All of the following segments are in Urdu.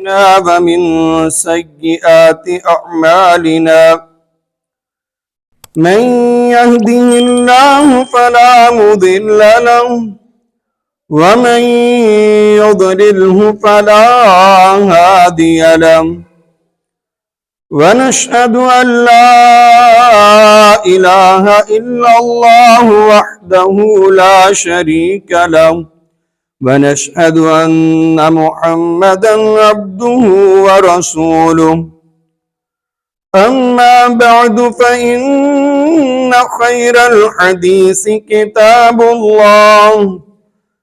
أنفسنا ومن سيئات أعمالنا من يهده الله فلا مضل له ومن يضلله فلا هادي له ونشهد أن لا إله إلا الله وحده لا شريك له ونشهد أن محمدا عبده ورسوله أما بعد فإن خير الحديث كتاب الله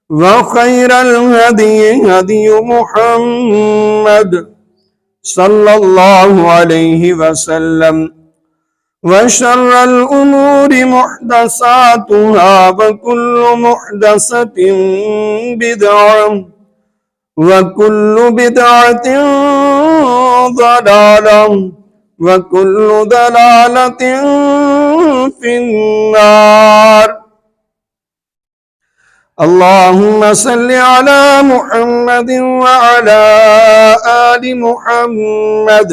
وخير الهدي هدي محمد صلى الله عليه وسلم وشر الأمور محدثاتها وكل محدثة بدعة وكل بدعة ضلالة وكل ضلالة في النار. اللهم صل على محمد وعلى آل محمد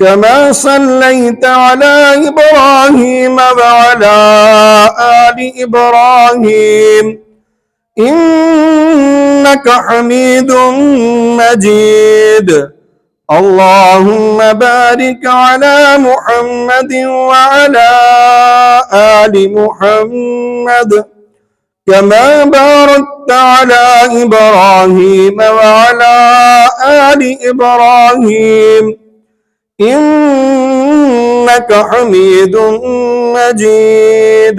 كما صليت على إبراهيم وعلى آل إبراهيم إنك حميد مجيد. اللهم بارك على محمد وعلى آل محمد كما باركت على إبراهيم وعلى آل إبراهيم إنك حميد مجيد.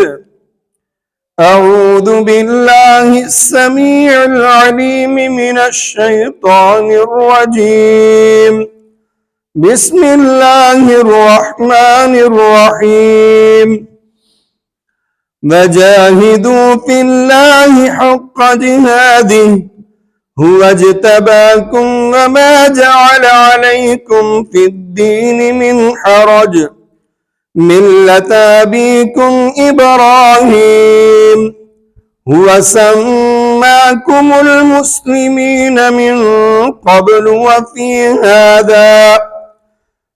أعوذ بالله السميع العليم من الشيطان الرجيم. بسم الله الرحمن الرحيم. وجاهدوا في الله حق جهاده هو اجتباكم وما جعل عليكم في الدين من حرج ملة أبيكم إبراهيم هو سماكم المسلمين من قبل وفي هذا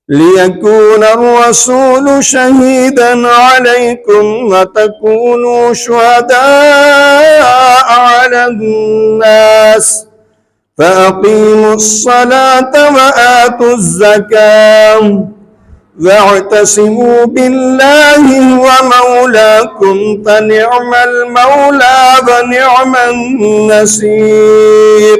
ليكون الرسول شهيدا عليكم وتكونوا شهداء على الناس فأقيموا الصلاة وآتوا الزكاة واعتصموا بالله هو مولاكم فنعم المولى ونعم النصير.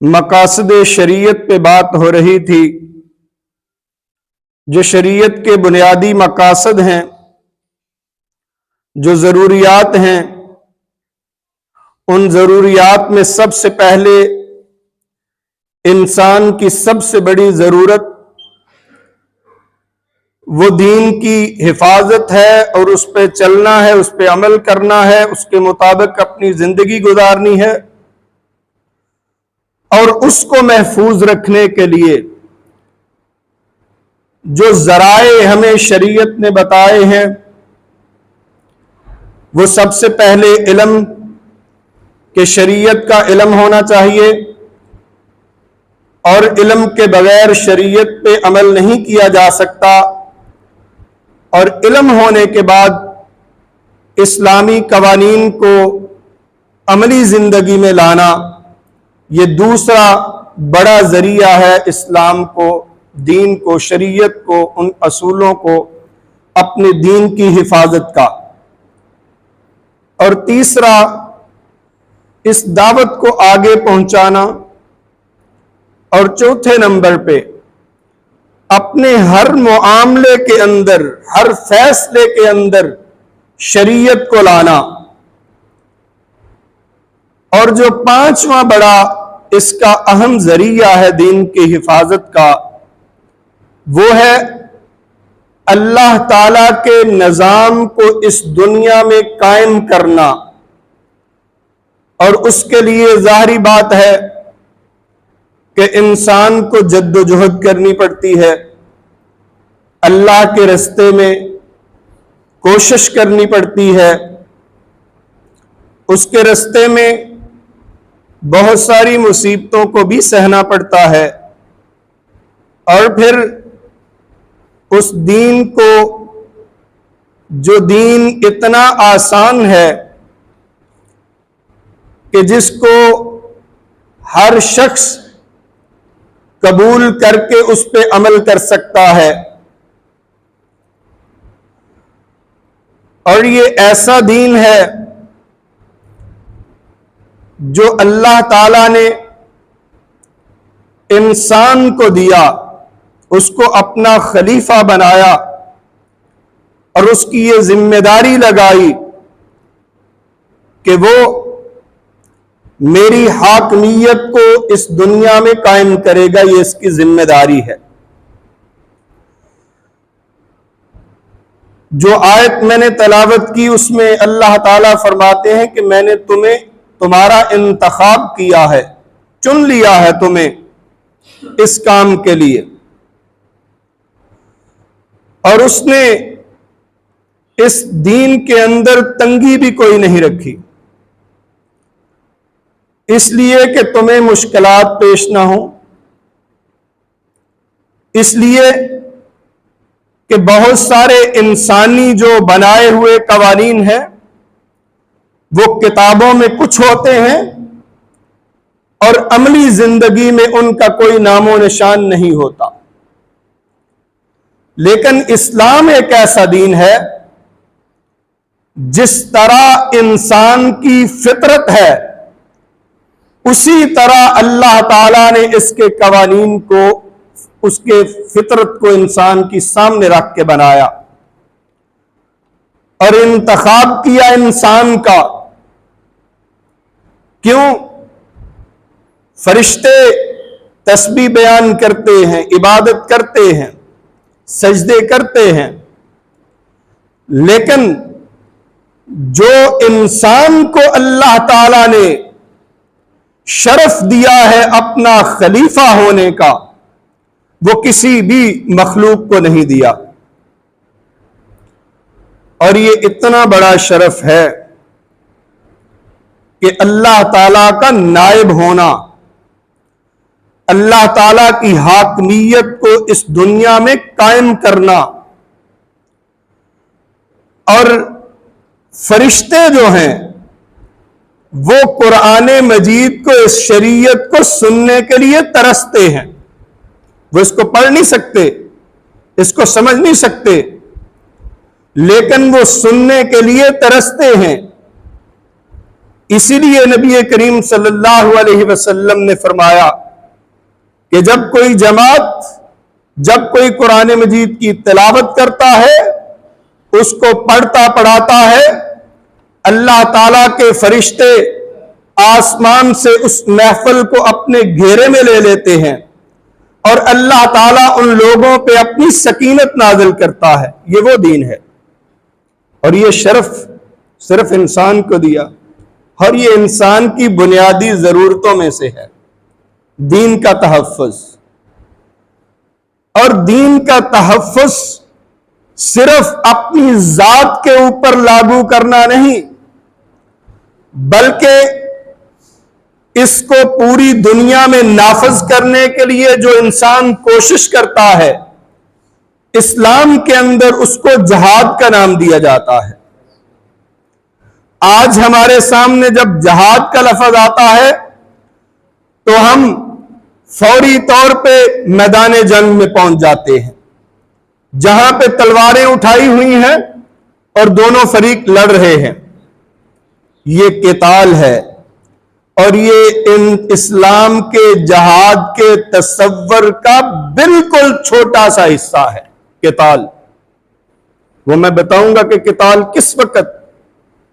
مقاصد شریعت پہ بات ہو رہی تھی، جو شریعت کے بنیادی مقاصد ہیں، جو ضروریات ہیں، ان ضروریات میں سب سے پہلے انسان کی سب سے بڑی ضرورت وہ دین کی حفاظت ہے، اور اس پہ چلنا ہے، اس پہ عمل کرنا ہے، اس کے مطابق اپنی زندگی گزارنی ہے، اور اس کو محفوظ رکھنے کے لیے جو ذرائع ہمیں شریعت نے بتائے ہیں، وہ سب سے پہلے علم کہ شریعت کا علم ہونا چاہیے، اور علم کے بغیر شریعت پہ عمل نہیں کیا جا سکتا، اور علم ہونے کے بعد اسلامی قوانین کو عملی زندگی میں لانا، یہ دوسرا بڑا ذریعہ ہے اسلام کو، دین کو، شریعت کو، ان اصولوں کو، اپنے دین کی حفاظت کا۔ اور تیسرا اس دعوت کو آگے پہنچانا، اور چوتھے نمبر پہ اپنے ہر معاملے کے اندر، ہر فیصلے کے اندر شریعت کو لانا۔ اور جو پانچواں بڑا اس کا اہم ذریعہ ہے دین کی حفاظت کا، وہ ہے اللہ تعالی کے نظام کو اس دنیا میں قائم کرنا۔ اور اس کے لیے ظاہری بات ہے کہ انسان کو جد و جہد کرنی پڑتی ہے، اللہ کے راستے میں کوشش کرنی پڑتی ہے، اس کے راستے میں بہت ساری مصیبتوں کو بھی سہنا پڑتا ہے، اور پھر اس دین کو، جو دین اتنا آسان ہے کہ جس کو ہر شخص قبول کر کے اس پہ عمل کر سکتا ہے، اور یہ ایسا دین ہے جو اللہ تعالی نے انسان کو دیا، اس کو اپنا خلیفہ بنایا، اور اس کی یہ ذمہ داری لگائی کہ وہ میری حاکمیت کو اس دنیا میں قائم کرے گا، یہ اس کی ذمہ داری ہے۔ جو آیت میں نے تلاوت کی اس میں اللہ تعالیٰ فرماتے ہیں کہ میں نے تمہارا انتخاب کیا ہے، چن لیا ہے تمہیں اس کام کے لیے، اور اس نے اس دین کے اندر تنگی بھی کوئی نہیں رکھی، اس لیے کہ تمہیں مشکلات پیش نہ ہوں، اس لیے کہ بہت سارے انسانی جو بنائے ہوئے قوانین ہیں وہ کتابوں میں کچھ ہوتے ہیں، اور عملی زندگی میں ان کا کوئی نام و نشان نہیں ہوتا۔ لیکن اسلام ایک ایسا دین ہے جس طرح انسان کی فطرت ہے، اسی طرح اللہ تعالیٰ نے اس کے قوانین کو، اس کے فطرت کو انسان کی سامنے رکھ کے بنایا، اور انتخاب کیا انسان کا۔ کیوں؟ فرشتے تسبیح بیان کرتے ہیں، عبادت کرتے ہیں، سجدے کرتے ہیں، لیکن جو انسان کو اللہ تعالی نے شرف دیا ہے اپنا خلیفہ ہونے کا، وہ کسی بھی مخلوق کو نہیں دیا، اور یہ اتنا بڑا شرف ہے کہ اللہ تعالی کا نائب ہونا، اللہ تعالی کی حاکمیت کو اس دنیا میں قائم کرنا۔ اور فرشتے جو ہیں وہ قرآن مجید کو، اس شریعت کو سننے کے لیے ترستے ہیں، وہ اس کو پڑھ نہیں سکتے، اس کو سمجھ نہیں سکتے، لیکن وہ سننے کے لیے ترستے ہیں۔ اسی لیے نبی کریم صلی اللہ علیہ وسلم نے فرمایا کہ جب کوئی جماعت، جب کوئی قرآن مجید کی تلاوت کرتا ہے، اس کو پڑھتا پڑھاتا ہے، اللہ تعالیٰ کے فرشتے آسمان سے اس محفل کو اپنے گھیرے میں لے لیتے ہیں اور اللہ تعالیٰ ان لوگوں پہ اپنی سکینت نازل کرتا ہے۔ یہ وہ دین ہے، اور یہ شرف صرف انسان کو دیا، اور یہ انسان کی بنیادی ضرورتوں میں سے ہے، دین کا تحفظ۔ اور دین کا تحفظ صرف اپنی ذات کے اوپر لاگو کرنا نہیں، بلکہ اس کو پوری دنیا میں نافذ کرنے کے لیے جو انسان کوشش کرتا ہے، اسلام کے اندر اس کو جہاد کا نام دیا جاتا ہے۔ آج ہمارے سامنے جب جہاد کا لفظ آتا ہے تو ہم فوری طور پہ میدان جنگ میں پہنچ جاتے ہیں، جہاں پہ تلواریں اٹھائی ہوئی ہیں اور دونوں فریق لڑ رہے ہیں۔ یہ قتال ہے، اور یہ اسلام کے جہاد کے تصور کا بالکل چھوٹا سا حصہ ہے قتال۔ وہ میں بتاؤں گا کہ قتال کس وقت،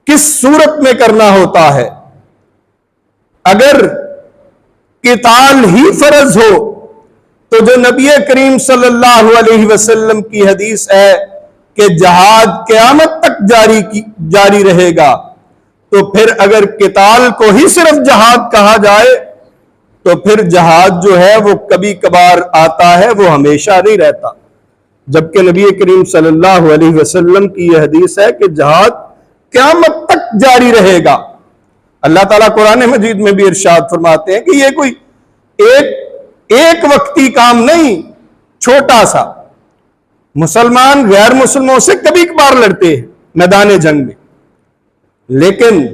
کس صورت میں کرنا ہوتا ہے۔ اگر قتال ہی فرض ہو تو جو نبی کریم صلی اللہ علیہ وسلم کی حدیث ہے کہ جہاد قیامت تک جاری رہے گا، تو پھر اگر قتال کو ہی صرف جہاد کہا جائے تو پھر جہاد جو ہے وہ کبھی کبھار آتا ہے، وہ ہمیشہ نہیں رہتا۔ جبکہ نبی کریم صلی اللہ علیہ وسلم کی یہ حدیث ہے کہ جہاد قیامت تک جاری رہے گا۔ اللہ تعالیٰ قرآن مجید میں بھی ارشاد فرماتے ہیں کہ یہ کوئی ایک وقتی کام نہیں، چھوٹا سا۔ مسلمان غیر مسلموں سے کبھی کبھار لڑتے ہیں میدان جنگ میں، لیکن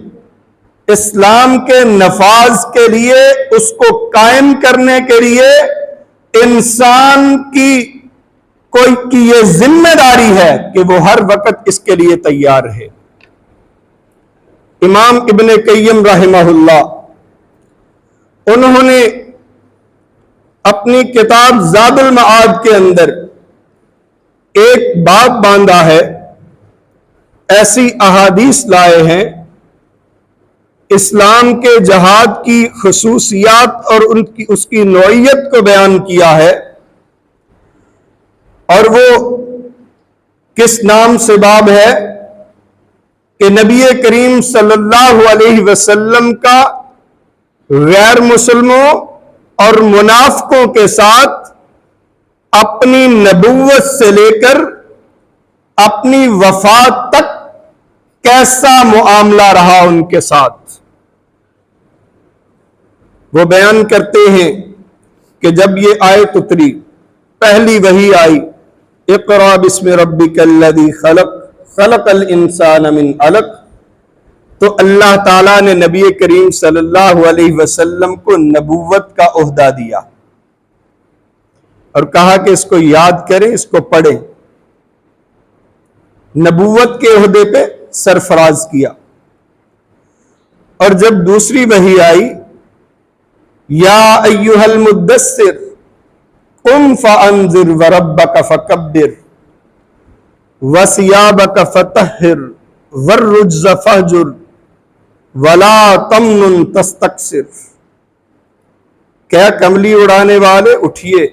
اسلام کے نفاذ کے لیے، اس کو قائم کرنے کے لیے انسان کی یہ ذمہ داری ہے کہ وہ ہر وقت اس کے لیے تیار رہے۔ امام ابن قیم رحمہ اللہ، انہوں نے اپنی کتاب زاد المعاد کے اندر ایک باب باندھا ہے، ایسی احادیث لائے ہیں اسلام کے جہاد کی خصوصیات اور اس کی نوعیت کو بیان کیا ہے، اور وہ کس نام سے باب ہے کہ نبی کریم صلی اللہ علیہ وسلم کا غیر مسلموں اور منافقوں کے ساتھ اپنی نبوت سے لے کر اپنی وفات تک کیسا معاملہ رہا ان کے ساتھ۔ وہ بیان کرتے ہیں کہ جب یہ آیت اتری، پہلی وحی آئی، اقرأ بسم ربک الذی خلق خلق الانسان من علق، تو اللہ تعالیٰ نے نبی کریم صلی اللہ علیہ وسلم کو نبوت کا عہدہ دیا اور کہا کہ اس کو یاد کریں، اس کو پڑھیں۔ نبوت کے عہدے پہ سرفراز کیا۔ اور جب دوسری وحی آئی، یا ایھا المدثر قم فانذر وربک فکبر وثیابک فطہر والرجز فہجر ولا تمنن تستکثر، کیا کملی اڑانے والے اٹھیے،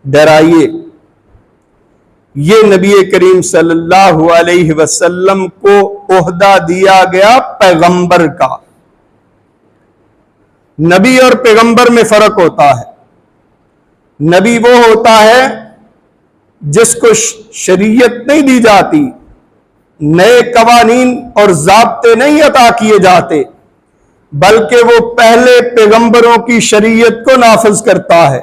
ڈرائیے۔ یہ نبی کریم صلی اللہ علیہ وسلم کو عہدہ دیا گیا پیغمبر کا۔ نبی اور پیغمبر میں فرق ہوتا ہے۔ نبی وہ ہوتا ہے جس کو شریعت نہیں دی جاتی، نئے قوانین اور ضابطے نہیں عطا کیے جاتے، بلکہ وہ پہلے پیغمبروں کی شریعت کو نافذ کرتا ہے۔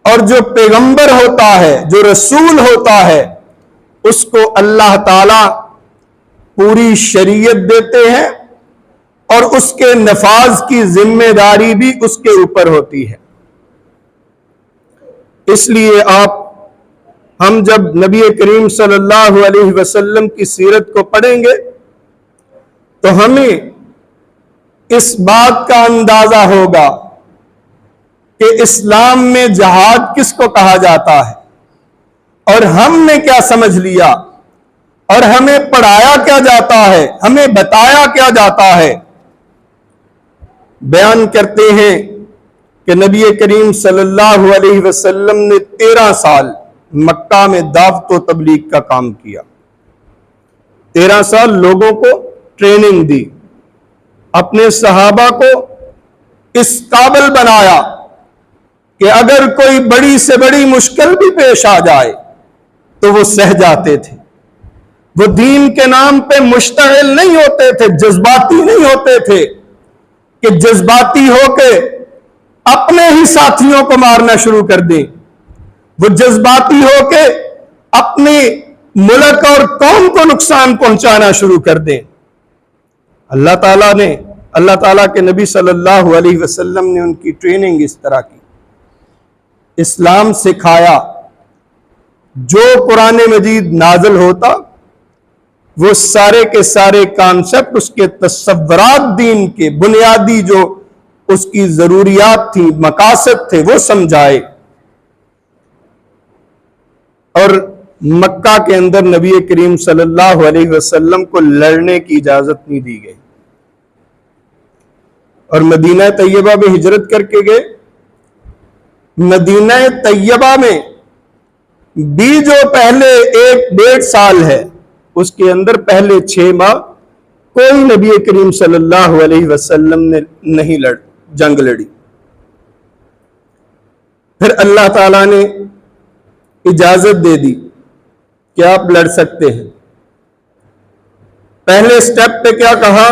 اور جو پیغمبر ہوتا ہے، جو رسول ہوتا ہے، اس کو اللہ تعالی پوری شریعت دیتے ہیں اور اس کے نفاذ کی ذمہ داری بھی اس کے اوپر ہوتی ہے۔ اس لیے ہم جب نبی کریم صلی اللہ علیہ وسلم کی سیرت کو پڑھیں گے تو ہمیں اس بات کا اندازہ ہوگا کہ اسلام میں جہاد کس کو کہا جاتا ہے، اور ہم نے کیا سمجھ لیا، اور ہمیں پڑھایا کیا جاتا ہے، ہمیں بتایا کیا جاتا ہے۔ بیان کرتے ہیں کہ نبی کریم صلی اللہ علیہ وسلم نے 13 سال مکہ میں دعوت و تبلیغ کا کام کیا، 13 سال لوگوں کو ٹریننگ دی، اپنے صحابہ کو اس قابل بنایا کہ اگر کوئی بڑی سے بڑی مشکل بھی پیش آ جائے تو وہ سہ جاتے تھے۔ وہ دین کے نام پہ مشتعل نہیں ہوتے تھے، جذباتی نہیں ہوتے تھے کہ جذباتی ہو کے اپنے ہی ساتھیوں کو مارنا شروع کر دیں، وہ جذباتی ہو کے اپنی ملک اور قوم کو نقصان پہنچانا شروع کر دیں۔ اللہ تعالیٰ کے نبی صلی اللہ علیہ وسلم نے ان کی ٹریننگ اس طرح کی، اسلام سکھایا۔ جو قرآن مجید نازل ہوتا وہ سارے کے سارے کانسیپٹ، اس کے تصورات دین کے بنیادی جو اس کی ضروریات تھی، مقاصد تھے، وہ سمجھائے۔ اور مکہ کے اندر نبی کریم صلی اللہ علیہ وسلم کو لڑنے کی اجازت نہیں دی گئی، اور مدینہ طیبہ میں ہجرت کر کے گئے۔ مدینہ طیبہ میں بھی جو پہلے 1-1.5 سال ہے، اس کے اندر پہلے 6 ماہ کوئی نبی کریم صلی اللہ علیہ وسلم نے نہیں جنگ لڑی۔ پھر اللہ تعالیٰ نے اجازت دے دی کہ آپ لڑ سکتے ہیں۔ پہلے سٹیپ پہ کیا کہا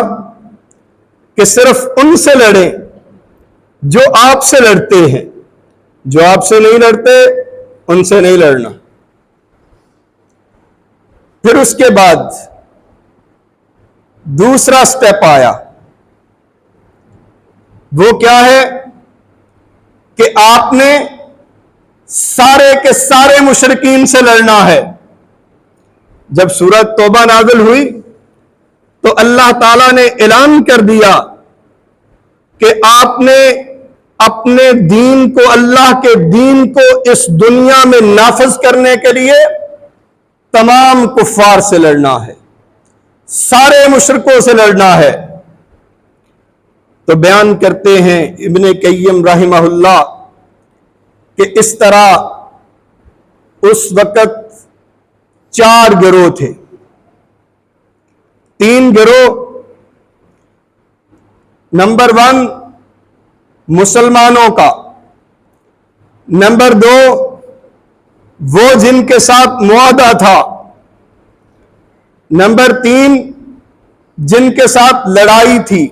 کہ صرف ان سے لڑیں جو آپ سے لڑتے ہیں، جو آپ سے نہیں لڑتے ان سے نہیں لڑنا۔ پھر اس کے بعد دوسرا سٹیپ آیا، وہ کیا ہے کہ آپ نے سارے کے سارے مشرکین سے لڑنا ہے۔ جب سورہ توبہ نازل ہوئی تو اللہ تعالیٰ نے اعلان کر دیا کہ آپ نے اپنے دین کو، اللہ کے دین کو اس دنیا میں نافذ کرنے کے لیے تمام کفار سے لڑنا ہے، سارے مشرکوں سے لڑنا ہے۔ تو بیان کرتے ہیں ابن قیم رحمہ اللہ کہ اس طرح اس وقت 4 گروہ تھے۔ 3 گروہ، نمبر 1 مسلمانوں کا، نمبر 2 وہ جن کے ساتھ معاہدہ تھا، نمبر 3 جن کے ساتھ لڑائی تھی،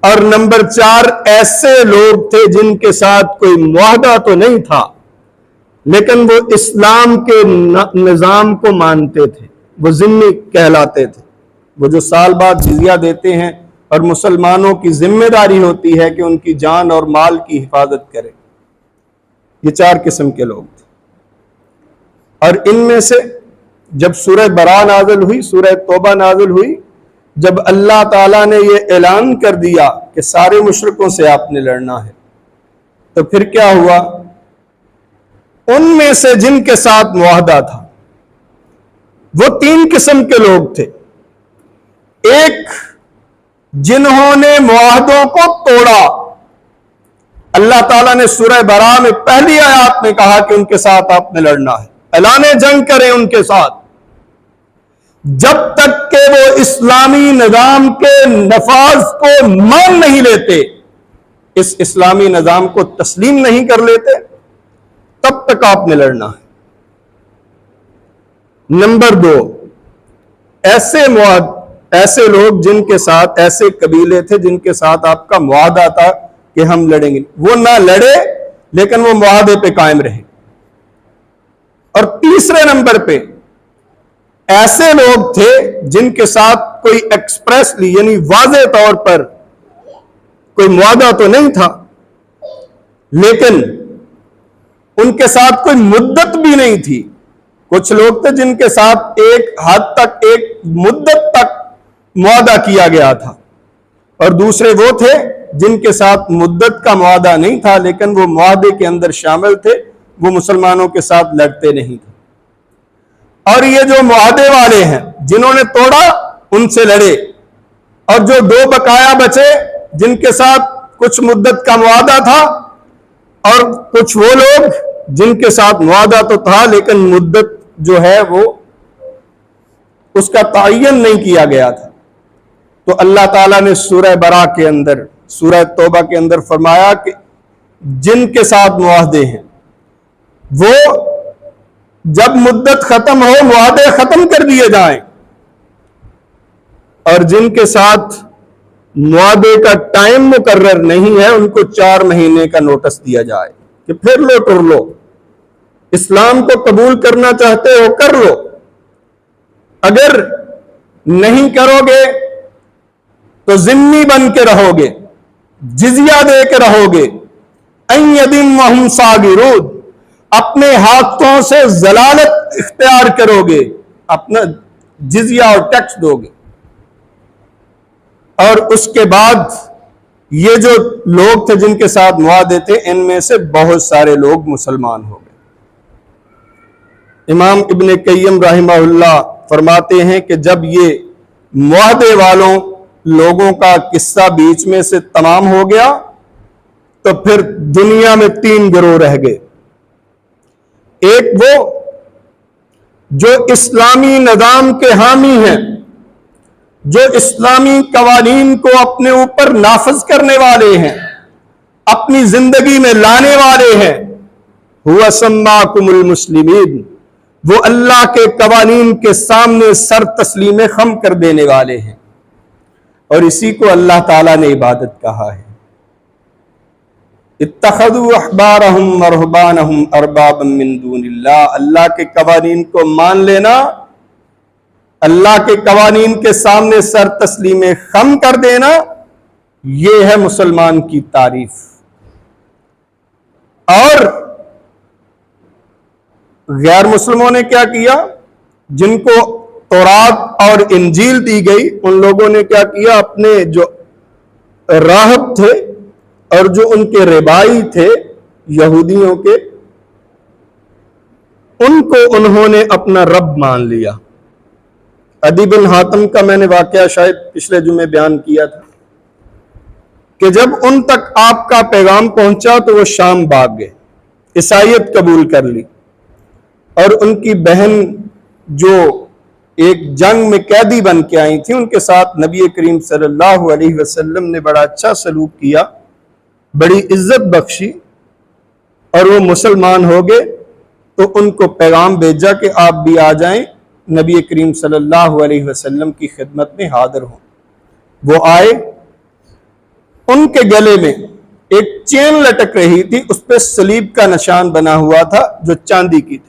اور نمبر 4 ایسے لوگ تھے جن کے ساتھ کوئی معاہدہ تو نہیں تھا لیکن وہ اسلام کے نظام کو مانتے تھے، وہ ذمہ کہلاتے تھے، وہ جو سال بعد جزیہ دیتے ہیں اور مسلمانوں کی ذمہ داری ہوتی ہے کہ ان کی جان اور مال کی حفاظت کرے۔ یہ 4 قسم کے لوگ تھے۔ اور ان میں سے جب سورہ براء نازل ہوئی، سورہ توبہ نازل ہوئی، جب اللہ تعالیٰ نے یہ اعلان کر دیا کہ سارے مشرکوں سے آپ نے لڑنا ہے، تو پھر کیا ہوا؟ ان میں سے جن کے ساتھ معاہدہ تھا وہ 3 قسم کے لوگ تھے۔ ایک جنہوں نے معاہدوں کو توڑا، اللہ تعالیٰ نے سورہ براء میں پہلی آیات میں کہا کہ ان کے ساتھ آپ نے لڑنا ہے، اعلان جنگ کریں ان کے ساتھ، جب تک کہ وہ اسلامی نظام کے نفاذ کو مان نہیں لیتے، اس اسلامی نظام کو تسلیم نہیں کر لیتے، تب تک آپ نے لڑنا ہے۔ نمبر 2 ایسے لوگ جن کے ساتھ، ایسے قبیلے تھے جن کے ساتھ آپ کا معاہدہ تھا کہ ہم لڑیں گے، وہ نہ لڑے لیکن وہ معاہدے پہ قائم رہے۔ اور تیسرے نمبر پہ ایسے لوگ تھے جن کے ساتھ کوئی ایکسپریسلی یعنی واضح طور پر کوئی معاہدہ تو نہیں تھا لیکن ان کے ساتھ کوئی مدت بھی نہیں تھی۔ کچھ لوگ تھے جن کے ساتھ ایک حد تک، ایک مدت تک معاہدہ کیا گیا تھا، اور دوسرے وہ تھے جن کے ساتھ مدت کا معاہدہ نہیں تھا لیکن وہ معاہدے کے اندر شامل تھے، وہ مسلمانوں کے ساتھ لڑتے نہیں تھے۔ اور یہ جو معاہدے والے ہیں جنہوں نے توڑا ان سے لڑے، اور جو دو بقایا بچے جن کے ساتھ کچھ مدت کا معاہدہ تھا، اور کچھ وہ لوگ جن کے ساتھ معاہدہ تو تھا لیکن مدت جو ہے وہ اس کا تعین نہیں کیا گیا تھا، تو اللہ تعالیٰ نے سورہ برا کے اندر، سورہ توبہ کے اندر فرمایا کہ جن کے ساتھ معاہدے ہیں وہ جب مدت ختم ہو معاہدے ختم کر دیے جائیں، اور جن کے ساتھ معاہدے کا ٹائم مقرر نہیں ہے ان کو 4 مہینے کا نوٹس دیا جائے کہ پھر لو ٹر لو، اسلام کو قبول کرنا چاہتے ہو کر لو، اگر نہیں کرو گے تو ذمہ بن کے رہو گے، جزیہ دے کے رہو گے، ان یدم وہم صاغرون، اپنے ہاتھوں سے ضلالت اختیار کرو گے، اپنا جزیہ اور ٹیکس دو گے۔ اور اس کے بعد یہ جو لوگ تھے جن کے ساتھ معاہدے تھے ان میں سے بہت سارے لوگ مسلمان ہو گئے۔ امام ابن قیم رحمہ اللہ فرماتے ہیں کہ جب یہ معاہدے والوں لوگوں کا قصہ بیچ میں سے تمام ہو گیا تو پھر دنیا میں 3 گروہ رہ گئے۔ ایک وہ جو اسلامی نظام کے حامی ہیں، جو اسلامی قوانین کو اپنے اوپر نافذ کرنے والے ہیں، اپنی زندگی میں لانے والے ہیں، هو سماکم المسلمین، وہ اللہ کے قوانین کے سامنے سر تسلیم خم کر دینے والے ہیں، اور اسی کو اللہ تعالیٰ نے عبادت کہا ہے۔ اتخذوا احبارهم ورهبانهم اربابا من دون اللہ، اللہ کے قوانین کو مان لینا، اللہ کے قوانین کے سامنے سر تسلیم خم کر دینا، یہ ہے مسلمان کی تعریف۔ اور غیر مسلموں نے کیا کیا؟ جن کو تورات اور انجیل دی گئی ان لوگوں نے کیا کیا؟ اپنے جو راہب تھے اور جو ان کے ربائی تھے یہودیوں کے، ان کو انہوں نے اپنا رب مان لیا۔ عدی بن حاتم کا میں نے واقعہ شاید پچھلے جمعے بیان کیا تھا کہ جب ان تک آپ کا پیغام پہنچا تو وہ شام بھاگ گئے، عیسائیت قبول کر لی، اور ان کی بہن جو ایک جنگ میں قیدی بن کے آئی تھی ان کے ساتھ نبی کریم صلی اللہ علیہ وسلم نے بڑا اچھا سلوک کیا، بڑی عزت بخشی، اور وہ مسلمان ہو گئے۔ تو ان کو پیغام بھیجا کہ آپ بھی آ جائیں، نبی کریم صلی اللہ علیہ وسلم کی خدمت میں حاضر ہوں۔ وہ آئے، ان کے گلے میں ایک چین لٹک رہی تھی، اس پہ صلیب کا نشان بنا ہوا تھا جو چاندی کی تھی۔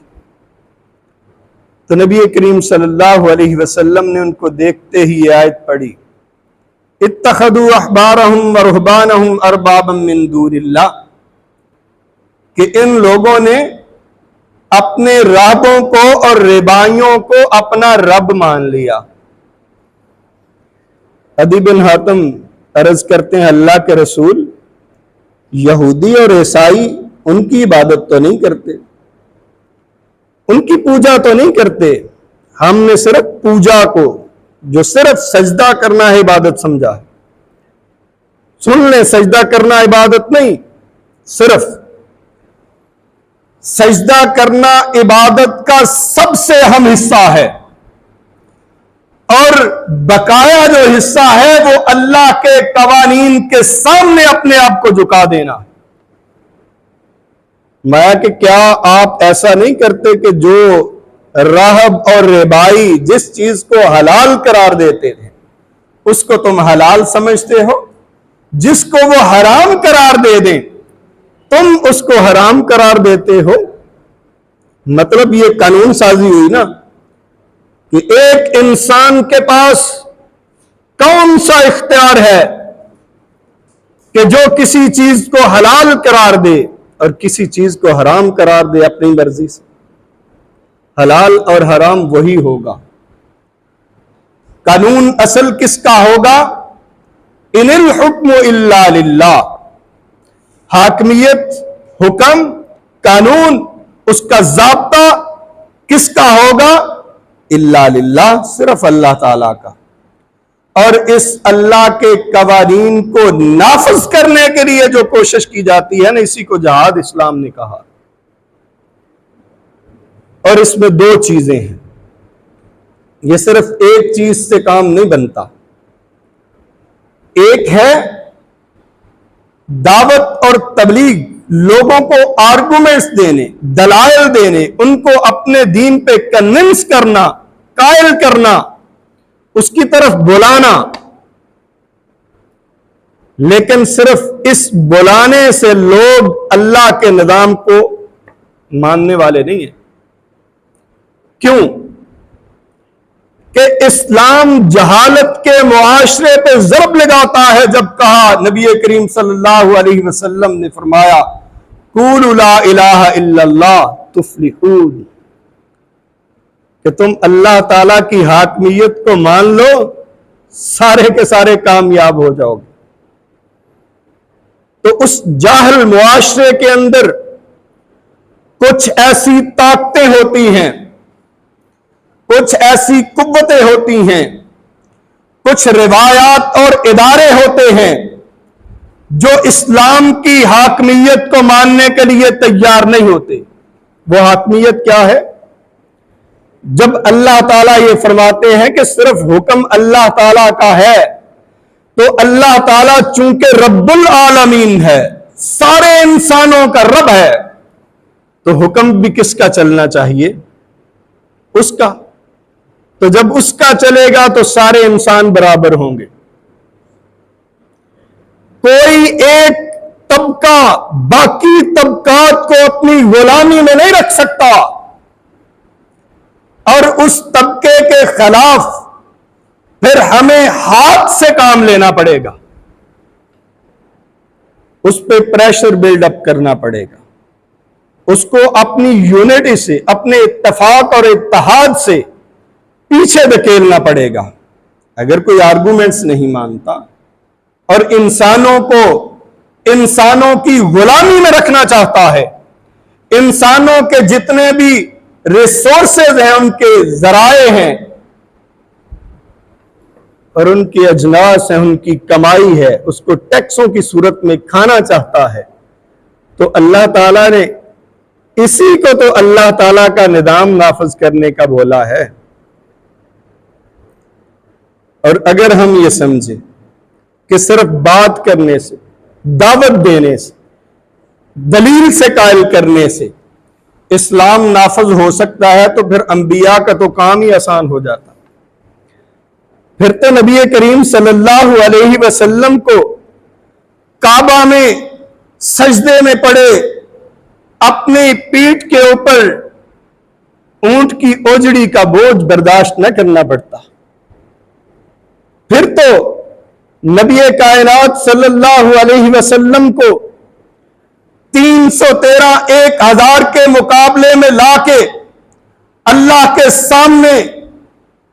تو نبی کریم صلی اللہ علیہ وسلم نے ان کو دیکھتے ہی یہ آیت پڑھی، اتخذوا احبارهم ورهبانهم اربابا من دون اللہ، کہ ان لوگوں نے اپنے راہبوں کو اور ربائیوں کو اپنا رب مان لیا۔ عدی بن حاتم عرض کرتے ہیں اللہ کے رسول، یہودی اور عیسائی ان کی عبادت تو نہیں کرتے، ان کی پوجا تو نہیں کرتے، ہم نے صرف پوجا کو جو صرف سجدہ کرنا ہے عبادت سمجھا ہے۔ سن لیں، سجدہ کرنا عبادت نہیں، صرف سجدہ کرنا عبادت کا سب سے اہم حصہ ہے، اور بقایا جو حصہ ہے وہ اللہ کے قوانین کے سامنے اپنے آپ کو جھکا دینا ہے۔ میں کہ کیا آپ ایسا نہیں کرتے کہ جو راہب اور ربائی جس چیز کو حلال قرار دیتے تھے اس کو تم حلال سمجھتے ہو، جس کو وہ حرام قرار دے دیں تم اس کو حرام قرار دیتے ہو؟ مطلب یہ قانون سازی ہوئی نا کہ ایک انسان کے پاس کون سا اختیار ہے کہ جو کسی چیز کو حلال قرار دے اور کسی چیز کو حرام قرار دے اپنی مرضی سے۔ حلال اور حرام وہی ہوگا۔ قانون اصل کس کا ہوگا؟ ان الحکم الا للہ، حاکمیت، حکم، قانون، اس کا ضابطہ کس کا ہوگا؟ الا للہ، صرف اللہ تعالی کا۔ اور اس اللہ کے قوانین کو نافذ کرنے کے لیے جو کوشش کی جاتی ہے نا، اسی کو جہاد اسلام نے کہا۔ اور اس میں دو چیزیں ہیں، یہ صرف ایک چیز سے کام نہیں بنتا۔ ایک ہے دعوت اور تبلیغ، لوگوں کو آرگومنٹس دینے، دلائل دینے، ان کو اپنے دین پہ کنونس کرنا، قائل کرنا، اس کی طرف بلانا۔ لیکن صرف اس بلانے سے لوگ اللہ کے نظام کو ماننے والے نہیں ہیں۔ کیوں؟ کہ اسلام جہالت کے معاشرے پہ ضرب لگاتا ہے۔ جب کہا نبی کریم صلی اللہ علیہ وسلم نے فرمایا قولوا لا الہ الا اللہ تفلحون، کہ تم اللہ تعالی کی حاکمیت کو مان لو، سارے کے سارے کامیاب ہو جاؤ گے۔ تو اس جاہل معاشرے کے اندر کچھ ایسی طاقتیں ہوتی ہیں، کچھ ایسی قوتیں ہوتی ہیں، کچھ روایات اور ادارے ہوتے ہیں جو اسلام کی حاکمیت کو ماننے کے لیے تیار نہیں ہوتے۔ وہ حاکمیت کیا ہے؟ جب اللہ تعالیٰ یہ فرماتے ہیں کہ صرف حکم اللہ تعالیٰ کا ہے، تو اللہ تعالیٰ چونکہ رب العالمین ہے، سارے انسانوں کا رب ہے، تو حکم بھی کس کا چلنا چاہیے؟ اس کا۔ تو جب اس کا چلے گا تو سارے انسان برابر ہوں گے۔ کوئی ایک طبقہ باقی طبقات کو اپنی غلامی میں نہیں رکھ سکتا، اور اس طبقے کے خلاف پھر ہمیں ہاتھ سے کام لینا پڑے گا، اس پہ پریشر بلڈ اپ کرنا پڑے گا، اس کو اپنی یونٹی سے، اپنے اتفاق اور اتحاد سے پیچھے دھکیلنا پڑے گا۔ اگر کوئی آرگومنٹس نہیں مانتا اور انسانوں کو انسانوں کی غلامی میں رکھنا چاہتا ہے، انسانوں کے جتنے بھی ریسورسز ہیں، ان کے ذرائع ہیں اور ان کی اجناس ہیں، ان کی کمائی ہے، اس کو ٹیکسوں کی صورت میں کھانا چاہتا ہے، تو اللہ تعالیٰ نے اسی کو تو اللہ تعالیٰ کا نظام نافذ کرنے کا بولا ہے۔ اور اگر ہم یہ سمجھیں کہ صرف بات کرنے سے، دعوت دینے سے، دلیل سے قائل کرنے سے اسلام نافذ ہو سکتا ہے، تو پھر انبیاء کا تو کام ہی آسان ہو جاتا۔ پھر تو نبی کریم صلی اللہ علیہ وسلم کو کعبہ میں سجدے میں پڑے اپنی پیٹھ کے اوپر اونٹ کی اوجڑی کا بوجھ برداشت نہ کرنا پڑتا۔ پھر تو نبی کائنات صلی اللہ علیہ وسلم کو 313 1000 کے مقابلے میں لا کے اللہ کے سامنے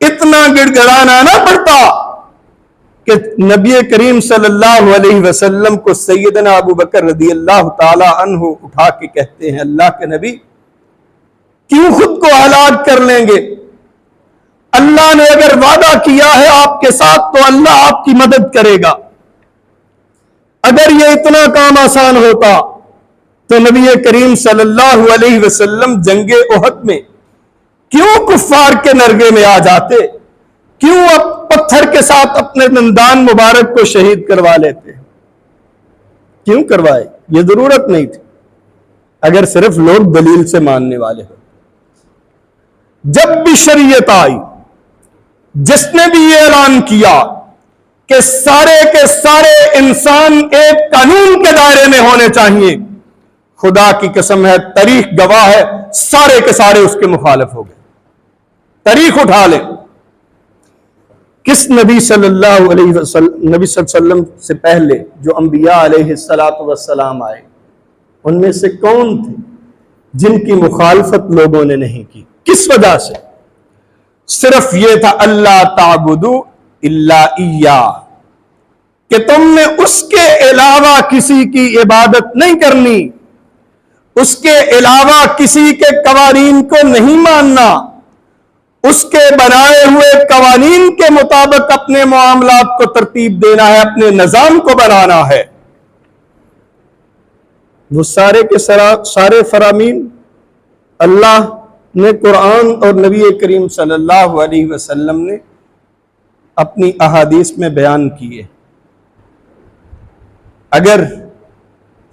اتنا گڑ گڑانا نہ پڑتا کہ نبی کریم صلی اللہ علیہ وسلم کو سیدنا ابو بکر رضی اللہ تعالی عنہ اٹھا کے کہتے ہیں اللہ کے نبی کیوں خود کو ہلاک کر لیں گے؟ اللہ نے اگر وعدہ کیا ہے آپ کے ساتھ تو اللہ آپ کی مدد کرے گا۔ اگر یہ اتنا کام آسان ہوتا تو نبی کریم صلی اللہ علیہ وسلم جنگ احد میں کیوں کفار کے نرغے میں آ جاتے؟ کیوں اب پتھر کے ساتھ اپنے دندان مبارک کو شہید کروا لیتے؟ کیوں کروائے؟ یہ ضرورت نہیں تھی اگر صرف لوگ دلیل سے ماننے والے ہو۔ جب بھی شریعت آئی، جس نے بھی یہ اعلان کیا کہ سارے کے سارے انسان ایک قانون کے دائرے میں ہونے چاہیے، خدا کی قسم ہے، تاریخ گواہ ہے، سارے کے سارے اس کے مخالف ہو گئے۔ تاریخ اٹھا لیں، کس نبی صلی اللہ علیہ وسلم سے پہلے جو انبیاء علیہ السلام آئے، ان میں سے کون تھے جن کی مخالفت لوگوں نے نہیں کی؟ کس وجہ سے؟ صرف یہ تھا اللہ تعبدو الا ایہ، کہ تم نے اس کے علاوہ کسی کی عبادت نہیں کرنی، اس کے علاوہ کسی کے قوانین کو نہیں ماننا، اس کے بنائے ہوئے قوانین کے مطابق اپنے معاملات کو ترتیب دینا ہے، اپنے نظام کو بنانا ہے۔ وہ سارے کے سارے فرامین اللہ نے قرآن اور نبی کریم صلی اللہ علیہ وسلم نے اپنی احادیث میں بیان کیے۔ اگر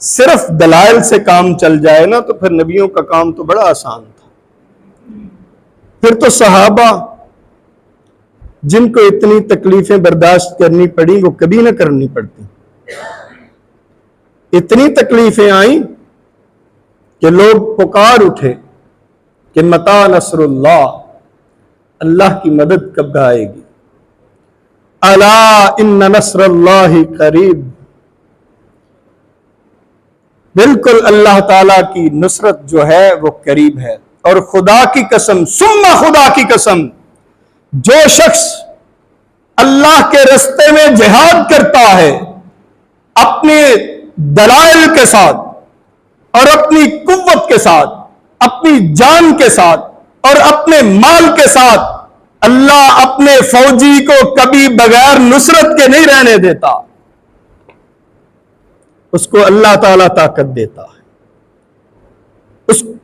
صرف دلائل سے کام چل جائے نا تو پھر نبیوں کا کام تو بڑا آسان تھا۔ پھر تو صحابہ جن کو اتنی تکلیفیں برداشت کرنی پڑی وہ کبھی نہ کرنی پڑتی۔ اتنی تکلیفیں آئیں کہ لوگ پکار اٹھے کہ متی نصر اللہ، اللہ کی مدد کب آئے گی؟ الا ان نصر اللہ قریب، بالکل اللہ تعالیٰ کی نصرت جو ہے وہ قریب ہے۔ اور خدا کی قسم ثم خدا کی قسم، جو شخص اللہ کے رستے میں جہاد کرتا ہے اپنے دلائل کے ساتھ اور اپنی قوت کے ساتھ، اپنی جان کے ساتھ اور اپنے مال کے ساتھ، اللہ اپنے فوجی کو کبھی بغیر نصرت کے نہیں رہنے دیتا، اس کو اللہ تعالیٰ طاقت دیتا ہے،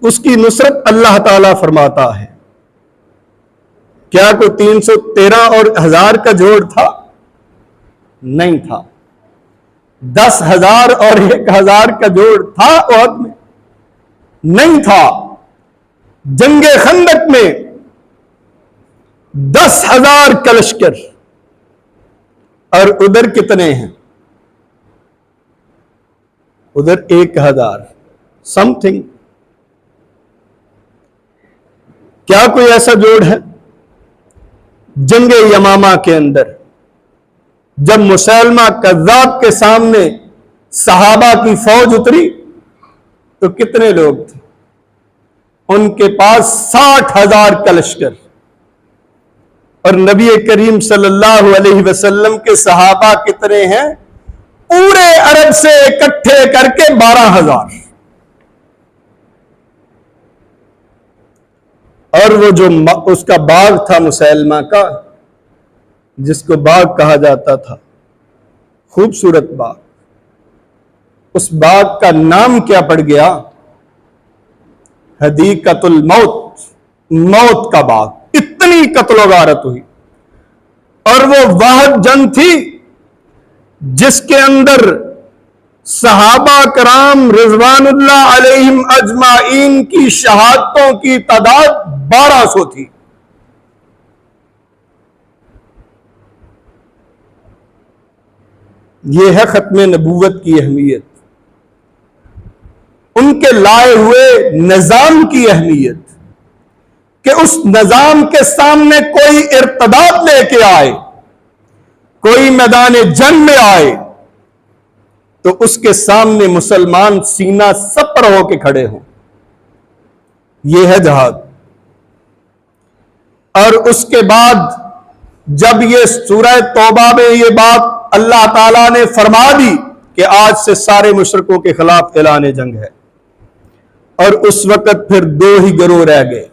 اس کی نصرت اللہ تعالیٰ فرماتا ہے۔ کیا کوئی 313 اور 1000 کا جوڑ تھا؟ نہیں تھا۔ 10,000 اور 1,000 کا جوڑ تھا احد میں؟ نہیں تھا۔ جنگ خندق میں 10,000 کا لشکر، اور ادھر کتنے ہیں؟ ادھر 1,000 سم تھنگ۔ کیا کوئی ایسا جوڑ ہے؟ جنگ یمامہ کے اندر جب مسیلمہ کذاب کے سامنے صحابہ کی فوج اتری تو کتنے لوگ تھے؟ ان کے پاس 60,000 کا لشکر، اور نبی کریم صلی اللہ علیہ وسلم کے صحابہ کتنے ہیں؟ پورے عرب سے اکٹھے کر کے 12,000۔ اور وہ جو اس کا باغ تھا مسیلمہ کا، جس کو باغ کہا جاتا تھا، خوبصورت باغ، اس باغ کا نام کیا پڑ گیا؟ حدیقۃ الموت، موت کا باغ۔ اتنی قتل و غارت ہوئی، اور وہ واحد جنگ تھی جس کے اندر صحابہ کرام رضوان اللہ علیہم اجمعین کی شہادتوں کی تعداد 1200 تھی۔ یہ ہے ختم نبوت کی اہمیت، ان کے لائے ہوئے نظام کی اہمیت، کہ اس نظام کے سامنے کوئی ارتداد لے کے آئے، کوئی میدان جنگ میں آئے تو اس کے سامنے مسلمان سینہ سپر ہو کے کھڑے ہوں۔ یہ ہے جہاد۔ اور اس کے بعد جب یہ سورہ توبہ میں یہ بات اللہ تعالیٰ نے فرما دی کہ آج سے سارے مشرکوں کے خلاف اعلان جنگ ہے، اور اس وقت پھر 2 ہی گروہ رہ گئے،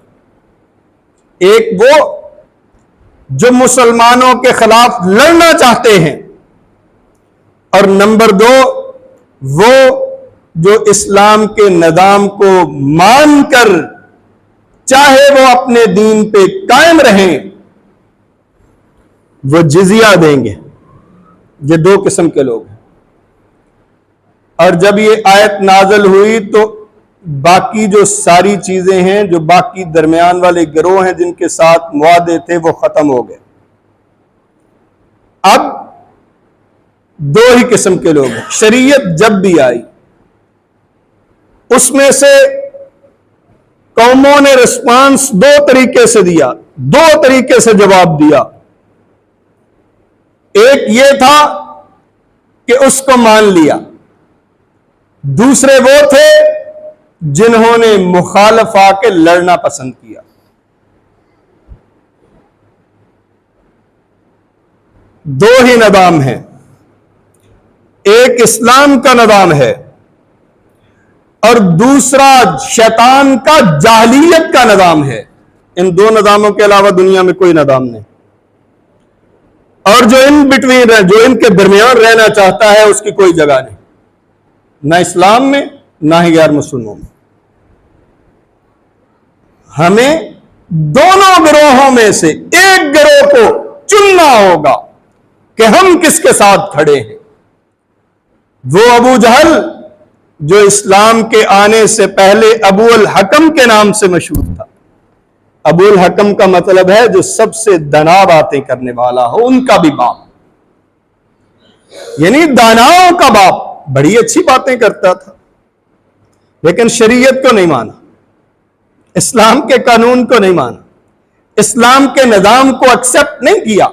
ایک وہ جو مسلمانوں کے خلاف لڑنا چاہتے ہیں، اور نمبر 2 وہ جو اسلام کے نظام کو مان کر چاہے وہ اپنے دین پہ قائم رہیں، وہ جزیہ دیں گے۔ یہ 2 قسم کے لوگ ہیں۔ اور جب یہ آیت نازل ہوئی تو باقی جو ساری چیزیں ہیں، جو باقی درمیان والے گروہ ہیں جن کے ساتھ معاہدے تھے، وہ ختم ہو گئے۔ اب 2 ہی قسم کے لوگ ہیں۔ شریعت جب بھی آئی اس میں سے قوموں نے رسپانس 2 طریقے سے دیا، 2 طریقے سے جواب دیا۔ ایک یہ تھا کہ اس کو مان لیا، دوسرے وہ تھے جنہوں نے مخالف آ کے لڑنا پسند کیا۔ دو ہی نظام ہیں، ایک اسلام کا نظام ہے اور دوسرا شیطان کا جاہلیت کا نظام ہے۔ ان دو نظاموں کے علاوہ دنیا میں کوئی نظام نہیں، اور جو ان بٹوین ہے، جو ان کے درمیان رہنا چاہتا ہے، اس کی کوئی جگہ نہیں، نہ اسلام میں نہ ہی غیر مسلموں میں۔ ہمیں دونوں گروہوں میں سے ایک گروہ کو چننا ہوگا کہ ہم کس کے ساتھ کھڑے ہیں۔ وہ ابو جہل جو اسلام کے آنے سے پہلے ابو الحکم کے نام سے مشہور تھا۔ ابو الحکم کا مطلب ہے جو سب سے دنا باتیں کرنے والا ہو، ان کا بھی باپ، یعنی داناؤں کا باپ۔ بڑی اچھی باتیں کرتا تھا لیکن شریعت کو نہیں مانا، اسلام کے قانون کو نہیں مانا، اسلام کے نظام کو ایکسپٹ نہیں کیا،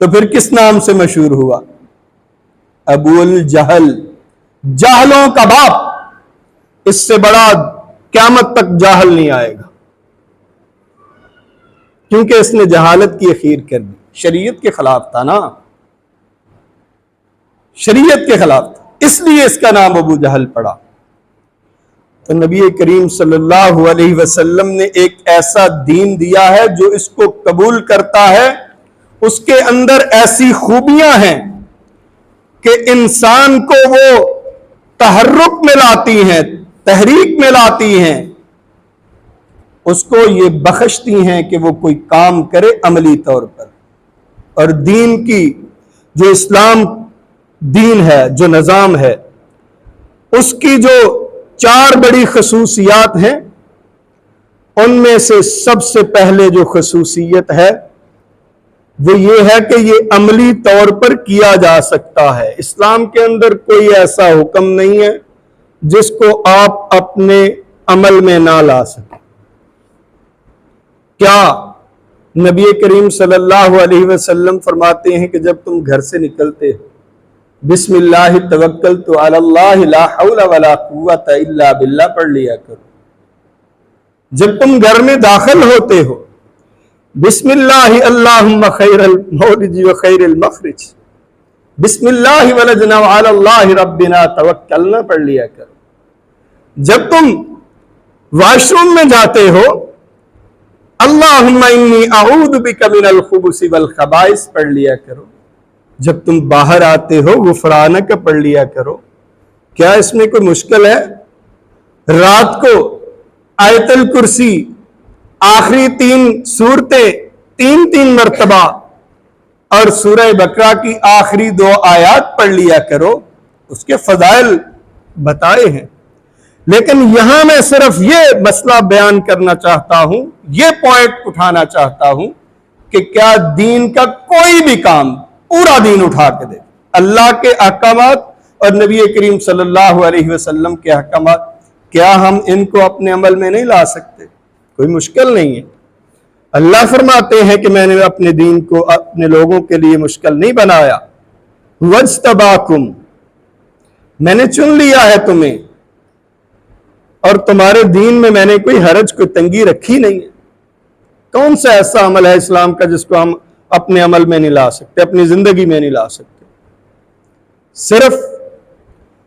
تو پھر کس نام سے مشہور ہوا؟ ابو الجہل، جاہلوں کا باپ۔ اس سے بڑا قیامت تک جاہل نہیں آئے گا، کیونکہ اس نے جہالت کی اخیر کر دی۔ شریعت کے خلاف تھا نا، شریعت کے خلاف تھا، اس لیے اس کا نام ابو جہل پڑا۔ تو نبی کریم صلی اللہ علیہ وسلم نے ایک ایسا دین دیا ہے جو اس کو قبول کرتا ہے، اس کے اندر ایسی خوبیاں ہیں کہ انسان کو وہ تحرک میں لاتی ہیں، تحریک میں لاتی ہیں، اس کو یہ بخشتی ہیں کہ وہ کوئی کام کرے عملی طور پر۔ اور دین کی جو اسلام دین ہے، جو نظام ہے، اس کی جو 4 بڑی خصوصیات ہیں، ان میں سے سب سے پہلے جو خصوصیت ہے وہ یہ ہے کہ یہ عملی طور پر کیا جا سکتا ہے۔ اسلام کے اندر کوئی ایسا حکم نہیں ہے جس کو آپ اپنے عمل میں نہ لا سکیں۔ کیا نبی کریم صلی اللہ علیہ وسلم فرماتے ہیں کہ جب تم گھر سے نکلتے ہو بسم اللہ توکلت علی اللہ لا حول ولا قوت الا باللہ پڑھ لیا کرو۔ جب تم گھر میں داخل ہوتے ہو بسم اللہ اللہم خیر المولج و خیر المخرج، بسم اللہ ولجنا وعلی اللہ ربنا توکلنا پڑھ لیا کرو۔ جب تم واش روم میں جاتے ہو اللہم انی اعوذ بک من الخبث والخبائث پڑھ لیا کرو۔ جب تم باہر آتے ہو غفرانک پڑھ لیا کرو۔ کیا اس میں کوئی مشکل ہے؟ رات کو آیت الکرسی آخری 3 سورتیں 3 مرتبہ اور سورہ بقرہ کی آخری 2 آیات پڑھ لیا کرو، اس کے فضائل بتائے ہیں۔ لیکن یہاں میں صرف یہ مسئلہ بیان کرنا چاہتا ہوں، یہ پوائنٹ اٹھانا چاہتا ہوں کہ کیا دین کا کوئی بھی کام پورا دین اٹھا کے دے، اللہ کے احکامات اور نبی کریم صلی اللہ علیہ وسلم کے احکامات، کیا ہم ان کو اپنے عمل میں نہیں لا سکتے؟ کوئی مشکل نہیں ہے۔ اللہ فرماتے ہیں کہ میں نے اپنے دین کو اپنے لوگوں کے لیے مشکل نہیں بنایا، وَاجْتَبَاكُمْ، میں نے چن لیا ہے تمہیں، اور تمہارے دین میں میں نے کوئی حرج کوئی تنگی رکھی نہیں ہے۔ کون سا ایسا عمل ہے اسلام کا جس کو ہم اپنے عمل میں نہیں لا سکتے، اپنی زندگی میں نہیں لا سکتے؟ صرف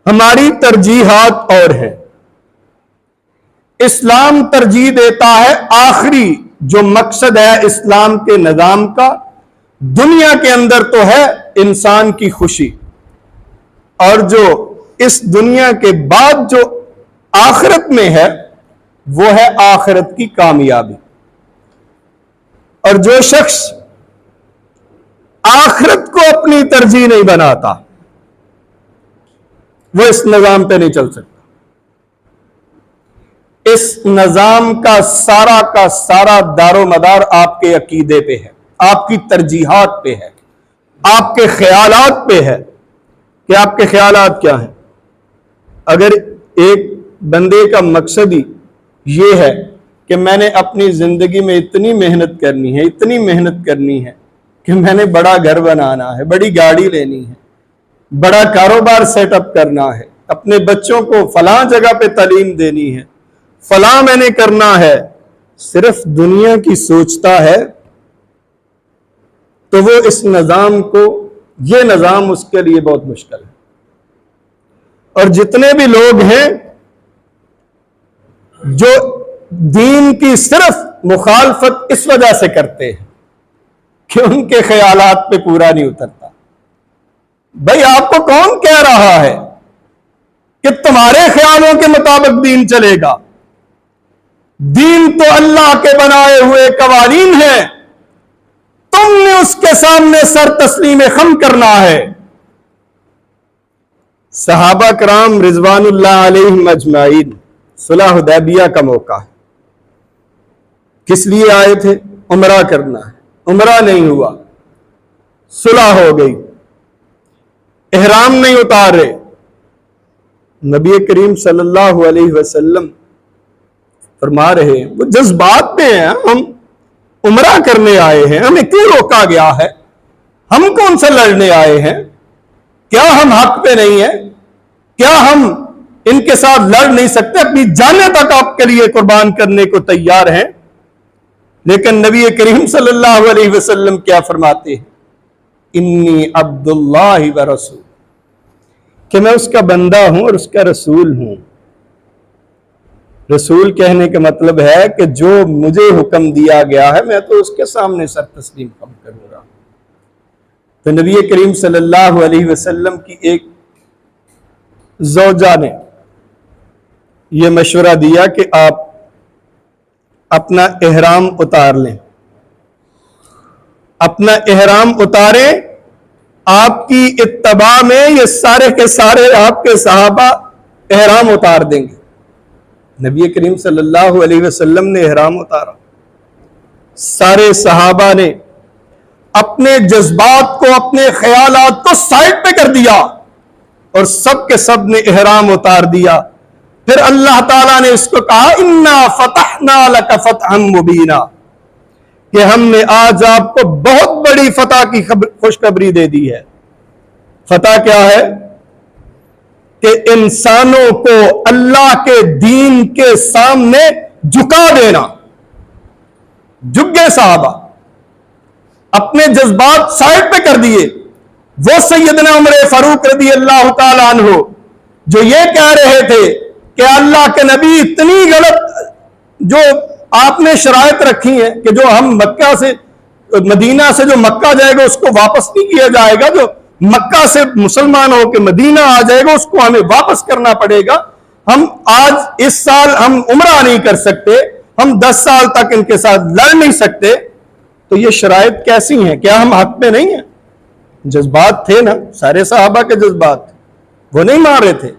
ہماری ترجیحات اور ہیں۔ اسلام ترجیح دیتا ہے آخری جو مقصد ہے اسلام کے نظام کا، دنیا کے اندر تو ہے انسان کی خوشی، اور جو اس دنیا کے بعد جو آخرت میں ہے وہ ہے آخرت کی کامیابی۔ اور جو شخص آخرت کو اپنی ترجیح نہیں بناتا وہ اس نظام پہ نہیں چل سکتا۔ اس نظام کا سارا دار و مدار آپ کے عقیدے پہ ہے، آپ کی ترجیحات پہ ہے، آپ کے خیالات پہ ہے کہ آپ کے خیالات کیا ہیں۔ اگر ایک بندے کا مقصد ہی یہ ہے کہ میں نے اپنی زندگی میں اتنی محنت کرنی ہے، اتنی محنت کرنی ہے کہ میں نے بڑا گھر بنانا ہے، بڑی گاڑی لینی ہے، بڑا کاروبار سیٹ اپ کرنا ہے، اپنے بچوں کو فلاں جگہ پہ تعلیم دینی ہے، فلاں میں نے کرنا ہے، صرف دنیا کی سوچتا ہے تو وہ اس نظام کو، یہ نظام اس کے لیے بہت مشکل ہے. اور جتنے بھی لوگ ہیں جو دین کی صرف مخالفت اس وجہ سے کرتے ہیں کہ ان کے خیالات پہ پورا نہیں اترتا. بھائی آپ کو کون کہہ رہا ہے کہ تمہارے خیالوں کے مطابق دین چلے گا؟ دین تو اللہ کے بنائے ہوئے قوانین ہیں، تم نے اس کے سامنے سر تسلیم خم کرنا ہے. صحابہ کرام رضوان اللہ علیہم اجمعین صلح حدیبیہ کا موقع ہے. کس لیے آئے تھے؟ عمرہ کرنا ہے. عمرہ نہیں ہوا، صلح ہو گئی، احرام نہیں اتارے. نبی کریم صلی اللہ علیہ وسلم فرما رہے ہیں، وہ جذبات میں ہیں، ہم عمرہ کرنے آئے ہیں، ہمیں کیوں روکا گیا ہے؟ ہم کون سے لڑنے آئے ہیں؟ کیا ہم حق پہ نہیں ہیں؟ کیا ہم ان کے ساتھ لڑ نہیں سکتے؟ اپنی جانیں تک آپ کے لیے قربان کرنے کو تیار ہیں. لیکن نبی کریم صلی اللہ علیہ وسلم کیا فرماتے ہیں؟ انی عبداللہ و رسول، کہ میں اس کا بندہ ہوں اور اس کا رسول ہوں. رسول کہنے کا مطلب ہے کہ جو مجھے حکم دیا گیا ہے میں تو اس کے سامنے سر تسلیم خم کروں گا. تو نبی کریم صلی اللہ علیہ وسلم کی ایک زوجہ نے یہ مشورہ دیا کہ آپ اپنا احرام اتار لیں. اپنا احرام اتاریں، آپ کی اتباع میں یہ سارے کے سارے آپ کے صحابہ احرام اتار دیں گے. نبی کریم صلی اللہ علیہ وسلم نے احرام اتارا، سارے صحابہ نے اپنے جذبات کو، اپنے خیالات کو سائڈ پہ کر دیا اور سب کے سب نے احرام اتار دیا. پھر اللہ تعالیٰ نے اس کو کہا انا فتحنا لک فتحا مبینا، کہ ہم نے آج آپ کو بہت بڑی فتح کی خوشخبری دے دی ہے. فتح کیا ہے؟ کہ انسانوں کو اللہ کے دین کے سامنے جھکا دینا. جھک گئے صحابہ، اپنے جذبات سائڈ پہ کر دیے. وہ سیدنا عمر فاروق رضی اللہ تعالیٰ عنہ جو یہ کہہ رہے تھے کہ اللہ کے نبی اتنی غلط جو آپ نے شرائط رکھی ہیں کہ جو ہم مکہ سے، مدینہ سے جو مکہ جائے گا اس کو واپس نہیں کیا جائے گا، جو مکہ سے مسلمان ہو کے مدینہ آ جائے گا اس کو ہمیں واپس کرنا پڑے گا. ہم آج اس سال ہم عمرہ نہیں کر سکتے، ہم 10 سال تک ان کے ساتھ لڑ نہیں سکتے. تو یہ شرائط کیسی ہیں؟ کیا ہم حق پہ نہیں ہیں؟ جذبات تھے نا، سارے صحابہ کے جذبات، وہ نہیں مان رہے تھے.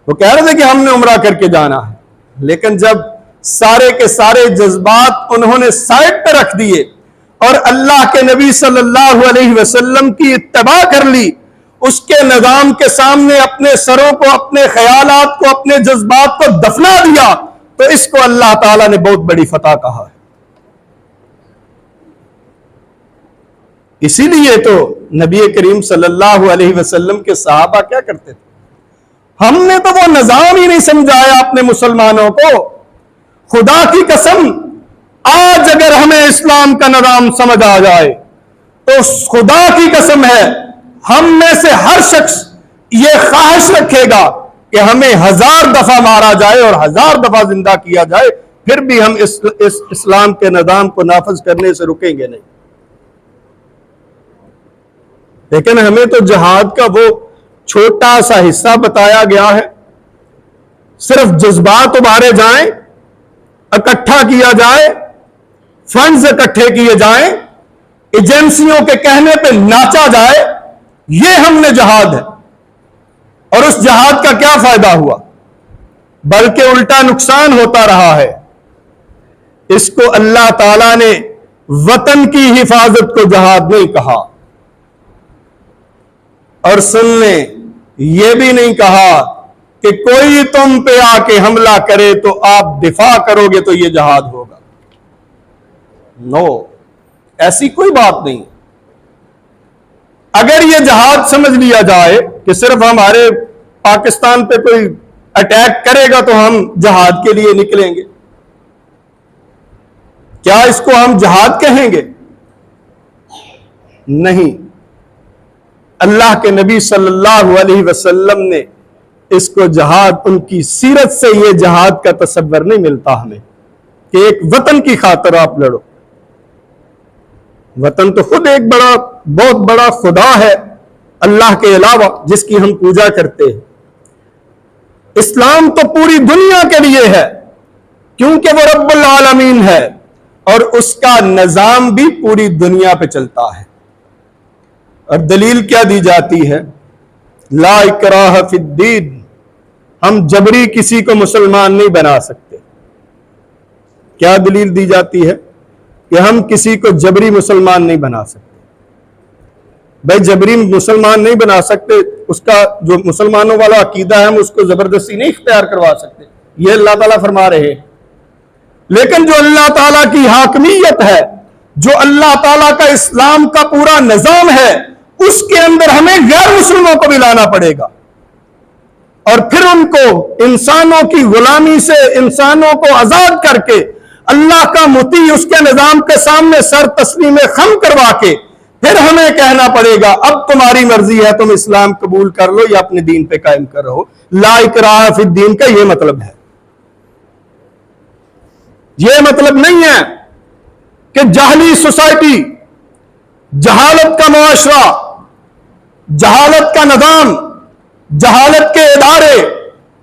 وہ کہہ رہے تھے کہ ہم نے عمرہ کر کے جانا ہے. لیکن جب سارے کے سارے جذبات انہوں نے سائڈ پہ رکھ دیے اور اللہ کے نبی صلی اللہ علیہ وسلم کی اتباع کر لی، اس کے نظام کے سامنے اپنے سروں کو، اپنے خیالات کو، اپنے جذبات کو دفنا دیا، تو اس کو اللہ تعالیٰ نے بہت بڑی فتح کہا ہے. اسی لیے تو نبی کریم صلی اللہ علیہ وسلم کے صحابہ کیا کرتے تھے؟ ہم نے تو وہ نظام ہی نہیں سمجھایا اپنے مسلمانوں کو. خدا کی قسم، آج اگر ہمیں اسلام کا نظام سمجھ آ جائے تو خدا کی قسم ہے ہم میں سے ہر شخص یہ خواہش رکھے گا کہ ہمیں 1000 دفعہ مارا جائے اور 1000 دفعہ زندہ کیا جائے، پھر بھی ہم اس اسلام کے نظام کو نافذ کرنے سے رکیں گے نہیں. لیکن ہمیں تو جہاد کا وہ چھوٹا سا حصہ بتایا گیا ہے. صرف جذبات ابھارے جائیں، اکٹھا کیا جائے، فنڈز اکٹھے کیے جائیں، ایجنسیوں کے کہنے پہ ناچا جائے، یہ ہم نے جہاد ہے. اور اس جہاد کا کیا فائدہ ہوا؟ بلکہ الٹا نقصان ہوتا رہا ہے. اس کو اللہ تعالیٰ نے وطن کی حفاظت کو جہاد نہیں کہا. اور سن لیں، یہ بھی نہیں کہا کہ کوئی تم پہ آ کے حملہ کرے تو آپ دفاع کرو گے تو یہ جہاد ہوگا. نو، ایسی کوئی بات نہیں. اگر یہ جہاد سمجھ لیا جائے کہ صرف ہمارے پاکستان پہ کوئی اٹیک کرے گا تو ہم جہاد کے لیے نکلیں گے، کیا اس کو ہم جہاد کہیں گے؟ نہیں، اللہ کے نبی صلی اللہ علیہ وسلم نے اس کو جہاد، ان کی سیرت سے یہ جہاد کا تصور نہیں ملتا ہمیں کہ ایک وطن کی خاطر آپ لڑو۔ وطن تو خود ایک بہت بڑا خدا ہے اللہ کے علاوہ جس کی ہم پوجا کرتے ہیں۔ اسلام تو پوری دنیا کے لیے ہے کیونکہ وہ رب العالمین ہے اور اس کا نظام بھی پوری دنیا پہ چلتا ہے۔ اور دلیل کیا دی جاتی ہے؟ لا اکراہ فی الدین، ہم جبری کسی کو مسلمان نہیں بنا سکتے۔ کیا دلیل دی جاتی ہے؟ کہ ہم کسی کو جبری مسلمان نہیں بنا سکتے۔ بھائی جبری مسلمان نہیں بنا سکتے، اس کا جو مسلمانوں والا عقیدہ ہے ہم اس کو زبردستی نہیں اختیار کروا سکتے، یہ اللہ تعالیٰ فرما رہے ہیں۔ لیکن جو اللہ تعالیٰ کی حاکمیت ہے، جو اللہ تعالیٰ کا اسلام کا پورا نظام ہے، اس کے اندر ہمیں غیر مسلموں کو بھی لانا پڑے گا اور پھر ان کو انسانوں کی غلامی سے انسانوں کو آزاد کر کے اللہ کا مطیع اس کے نظام کے سامنے سر تسلیم خم کروا کے پھر ہمیں کہنا پڑے گا اب تمہاری مرضی ہے، تم اسلام قبول کر لو یا اپنے دین پہ قائم کر رہو۔ لا اکراہ فی الدین کا یہ مطلب ہے۔ یہ مطلب نہیں ہے کہ جاہلی سوسائٹی، جہالت کا معاشرہ، جہالت کا نظام، جہالت کے ادارے،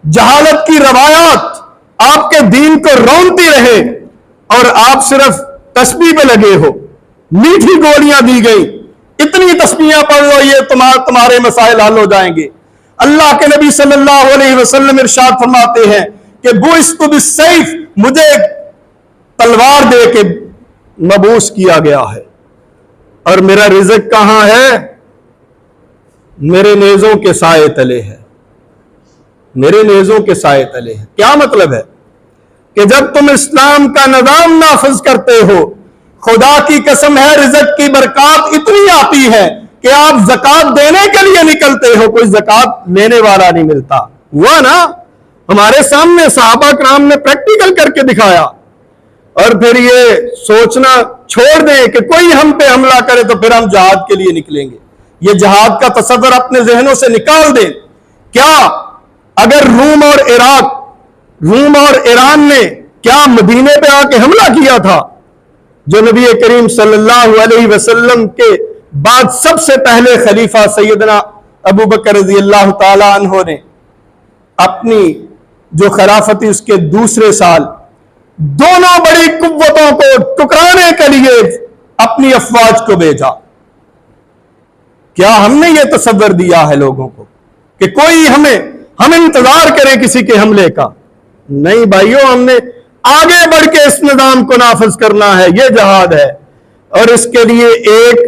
جہالت کی روایات آپ کے دین کو رونتی رہے اور آپ صرف تسبیح پہ لگے ہو، میٹھی گولیاں دی گئی، اتنی تسبیحاں پڑھ لو یہ تمہارے مسائل حل ہو جائیں گے۔ اللہ کے نبی صلی اللہ علیہ وسلم ارشاد فرماتے ہیں کہ بعثت بالسیف، مجھے تلوار دے کے مبعوث کیا گیا ہے اور میرا رزق کہاں ہے؟ میرے نیزوں کے سائے تلے ہے، میرے نیزوں کے سائے تلے ہے۔ کیا مطلب ہے؟ کہ جب تم اسلام کا نظام نافذ کرتے ہو، خدا کی قسم ہے رزق کی برکات اتنی آتی ہے کہ آپ زکات دینے کے لیے نکلتے ہو، کوئی زکات لینے والا نہیں ملتا۔ ہوا نا ہمارے سامنے، صحابہ کرام نے پریکٹیکل کر کے دکھایا۔ اور پھر یہ سوچنا چھوڑ دیں کہ کوئی ہم پہ حملہ کرے تو پھر ہم جہاد کے لیے نکلیں گے، یہ جہاد کا تصور اپنے ذہنوں سے نکال دیں۔ کیا اگر روم اور ایران نے کیا مدینے پہ آ کے حملہ کیا تھا؟ جو نبی کریم صلی اللہ علیہ وسلم کے بعد سب سے پہلے خلیفہ سیدنا ابو بکر رضی اللہ تعالی عنہ نے اپنی جو خلافتی اس کے دوسرے سال دونوں بڑی قوتوں کو ٹکرانے کے لیے اپنی افواج کو بھیجا۔ کیا ہم نے یہ تصور دیا ہے لوگوں کو کہ کوئی ہم انتظار کریں کسی کے حملے کا؟ نہیں بھائیو، ہم نے آگے بڑھ کے اس نظام کو نافذ کرنا ہے، یہ جہاد ہے۔ اور اس کے لیے ایک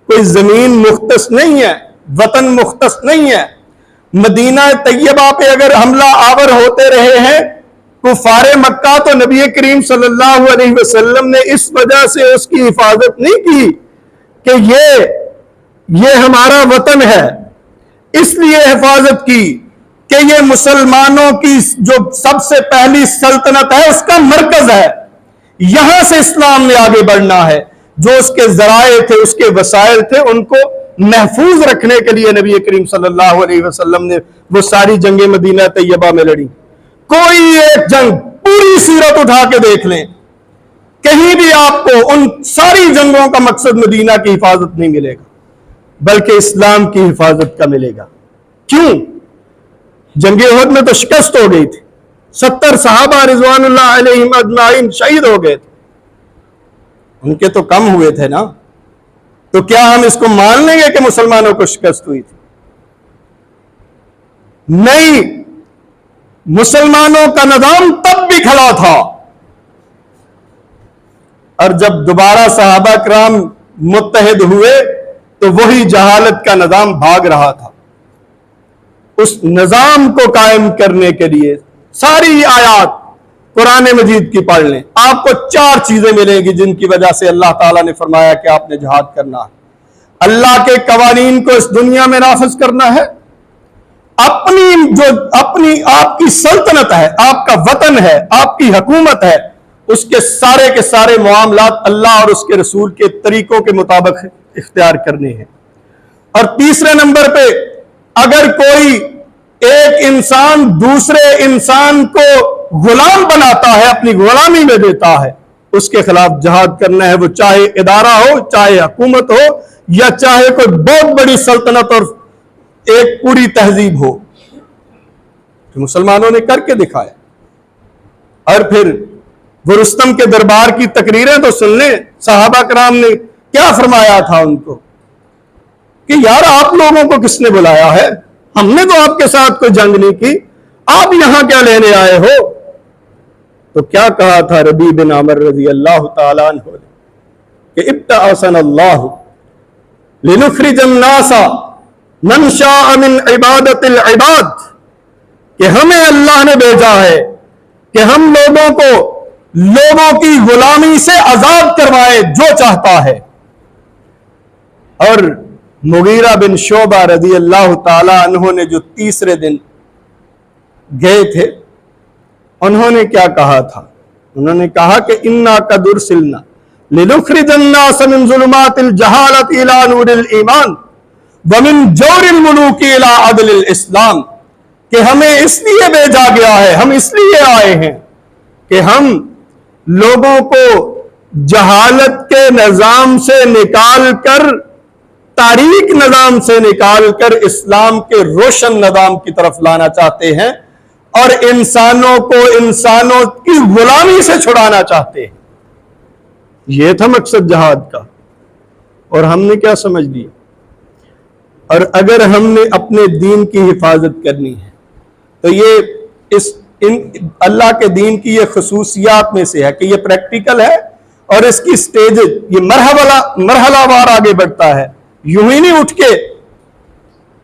کوئی زمین مختص نہیں ہے، وطن مختص نہیں ہے۔ مدینہ طیبہ پہ اگر حملہ آور ہوتے رہے ہیں کفار مکہ، تو نبی کریم صلی اللہ علیہ وسلم نے اس وجہ سے اس کی حفاظت نہیں کی کہ یہ ہمارا وطن ہے، اس لیے حفاظت کی کہ یہ مسلمانوں کی جو سب سے پہلی سلطنت ہے اس کا مرکز ہے، یہاں سے اسلام نے آگے بڑھنا ہے۔ جو اس کے ذرائع تھے، اس کے وسائل تھے، ان کو محفوظ رکھنے کے لیے نبی کریم صلی اللہ علیہ وسلم نے وہ ساری جنگیں مدینہ طیبہ میں لڑی۔ کوئی ایک جنگ پوری سیرت اٹھا کے دیکھ لیں، کہیں بھی آپ کو ان ساری جنگوں کا مقصد مدینہ کی حفاظت نہیں ملے گا بلکہ اسلام کی حفاظت کا ملے گا۔ کیوں؟ جنگ احد میں تو شکست ہو گئی تھی، 70 صحابہ رضوان اللہ علیہم اجمعین شہید ہو گئے تھے، ان کے تو کم ہوئے تھے نا۔ تو کیا ہم اس کو مان لیں گے کہ مسلمانوں کو شکست ہوئی تھی؟ نہیں، مسلمانوں کا نظام تب بھی کھڑا تھا، اور جب دوبارہ صحابہ کرام متحد ہوئے تو وہی جہالت کا نظام بھاگ رہا تھا۔ اس نظام کو قائم کرنے کے لیے ساری آیات قرآن مجید کی پڑھ لیں، آپ کو 4 چیزیں ملیں گی جن کی وجہ سے اللہ تعالیٰ نے فرمایا کہ آپ نے جہاد کرنا ہے۔ اللہ کے قوانین کو اس دنیا میں نافذ کرنا ہے، آپ کی سلطنت ہے، آپ کا وطن ہے، آپ کی حکومت ہے، اس کے سارے معاملات اللہ اور اس کے رسول کے طریقوں کے مطابق اختیار کرنے ہیں۔ اور تیسرے نمبر پہ، اگر کوئی ایک انسان دوسرے انسان کو غلام بناتا ہے، اپنی غلامی میں دیتا ہے، اس کے خلاف جہاد کرنا ہے، وہ چاہے ادارہ ہو، چاہے حکومت ہو، یا چاہے کوئی بہت بڑی سلطنت اور ایک پوری تہذیب ہو۔ جو مسلمانوں نے کر کے دکھایا۔ اور پھر وہ رستم کے دربار کی تقریریں تو سن لیں، صحابہ کرام نے کیا فرمایا تھا ان کو کہ یار آپ لوگوں کو کس نے بلایا ہے؟ ہم نے تو آپ کے ساتھ کوئی جنگ نہیں کی، آپ یہاں کیا لینے آئے ہو؟ تو کیا کہا تھا ربیع بن عامر رضی اللہ تعالیٰ عنہ نے کہ ابتعثنا اللہ لنخرج الناس من شاء من عبادت العباد، کہ ہمیں اللہ نے بھیجا ہے کہ ہم لوگوں کو لوگوں کی غلامی سے آزاد کروائے جو چاہتا ہے۔ اور مغیرہ بن شعبہ رضی اللہ تعالی عنہ نے جو تیسرے دن گئے تھے، انہوں نے کیا کہا تھا؟ انہوں نے کہا کہ انا قد ارسلنا لنخرج الناس من ظلمات الجہالۃ الى نور الایمان ومن جور الملوک الى عدل الاسلام، کہ ہمیں اس لیے بھیجا گیا ہے، ہم اس لیے آئے ہیں کہ ہم لوگوں کو جہالت کے نظام سے نکال کر، تاریک نظام سے نکال کر اسلام کے روشن نظام کی طرف لانا چاہتے ہیں، اور انسانوں کو انسانوں کی غلامی سے چھڑانا چاہتے ہیں۔ یہ تھا مقصد جہاد کا، اور ہم نے کیا سمجھ لیا؟ اور اگر ہم نے اپنے دین کی حفاظت کرنی ہے تو یہ اللہ کے دین کی یہ خصوصیات میں سے ہے کہ یہ پریکٹیکل ہے، اور اس کی سٹیج یہ مرحلہ وار آگے بڑھتا ہے۔ یوں ہی نہیں اٹھ کے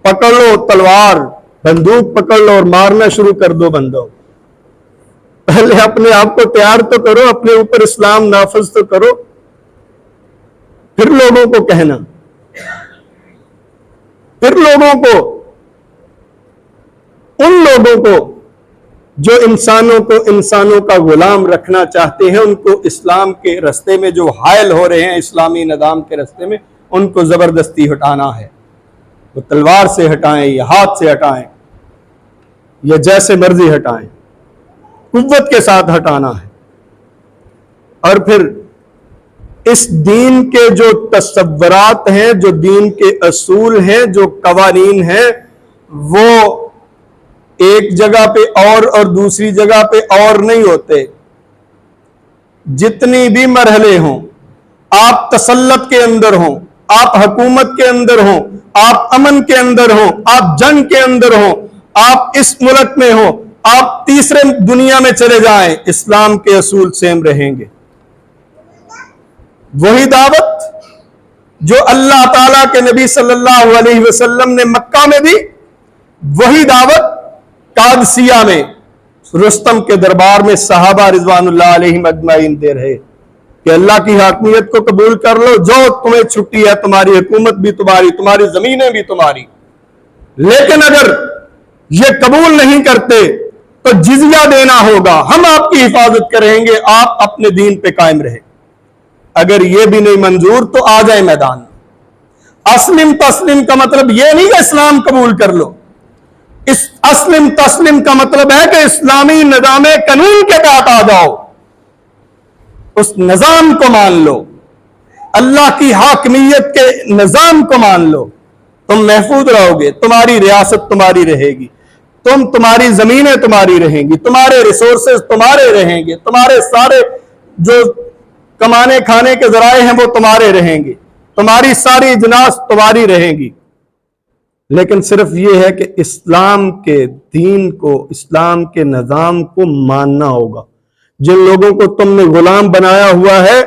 پکڑ لو تلوار، بندوق پکڑ لو اور مارنا شروع کر دو بندوں۔ پہلے اپنے آپ کو تیار تو کرو، اپنے اوپر اسلام نافذ تو کرو، پھر لوگوں کو کہنا، پھر لوگوں کو، ان لوگوں کو جو انسانوں کا غلام رکھنا چاہتے ہیں، ان کو اسلام کے رستے میں جو حائل ہو رہے ہیں، اسلامی نظام کے رستے میں، ان کو زبردستی ہٹانا ہے۔ وہ تلوار سے ہٹائیں یا ہاتھ سے ہٹائیں یا جیسے مرضی ہٹائیں، قوت کے ساتھ ہٹانا ہے۔ اور پھر اس دین کے جو تصورات ہیں، جو دین کے اصول ہیں، جو قوانین ہیں، وہ ایک جگہ پہ اور دوسری جگہ پہ اور نہیں ہوتے۔ جتنی بھی مرحلے ہوں، آپ تسلط کے اندر ہوں، آپ حکومت کے اندر ہوں، آپ امن کے اندر ہوں، آپ جنگ کے اندر ہوں، آپ اس ملک میں ہوں، آپ تیسرے دنیا میں چلے جائیں، اسلام کے اصول سیم رہیں گے۔ وہی دعوت جو اللہ تعالیٰ کے نبی صلی اللہ علیہ وسلم نے مکہ میں دی، وہی دعوت قادسیہ میں رستم کے دربار میں صحابہ رضوان اللہ علیہم اجمعین دے رہے کہ اللہ کی حاکمیت کو قبول کر لو، جو تمہیں چھٹی ہے، تمہاری حکومت بھی تمہاری، تمہاری زمینیں بھی تمہاری، لیکن اگر یہ قبول نہیں کرتے تو جزیہ دینا ہوگا، ہم آپ کی حفاظت کریں گے، آپ اپنے دین پہ قائم رہیں۔ اگر یہ بھی نہیں منظور تو آ جائیں میدان میں۔ اسلم تسلم کا مطلب یہ نہیں کہ اسلام قبول کر لو، اس اسلم تسلم کا مطلب ہے کہ اسلامی نظام قانون کے تحت آ جاؤ، اس نظام کو مان لو، اللہ کی حاکمیت کے نظام کو مان لو، تم محفوظ رہو گے، تمہاری ریاست تمہاری رہے گی، تمہاری زمینیں تمہاری رہیں گی، تمہارے ریسورسز تمہارے رہیں گے، تمہارے سارے جو کمانے کھانے کے ذرائع ہیں وہ تمہارے رہیں گے، تمہاری ساری اجناس تمہاری رہیں گی۔ لیکن صرف یہ ہے کہ اسلام کے دین کو، اسلام کے نظام کو ماننا ہوگا۔ جن لوگوں کو تم نے غلام بنایا ہوا ہے،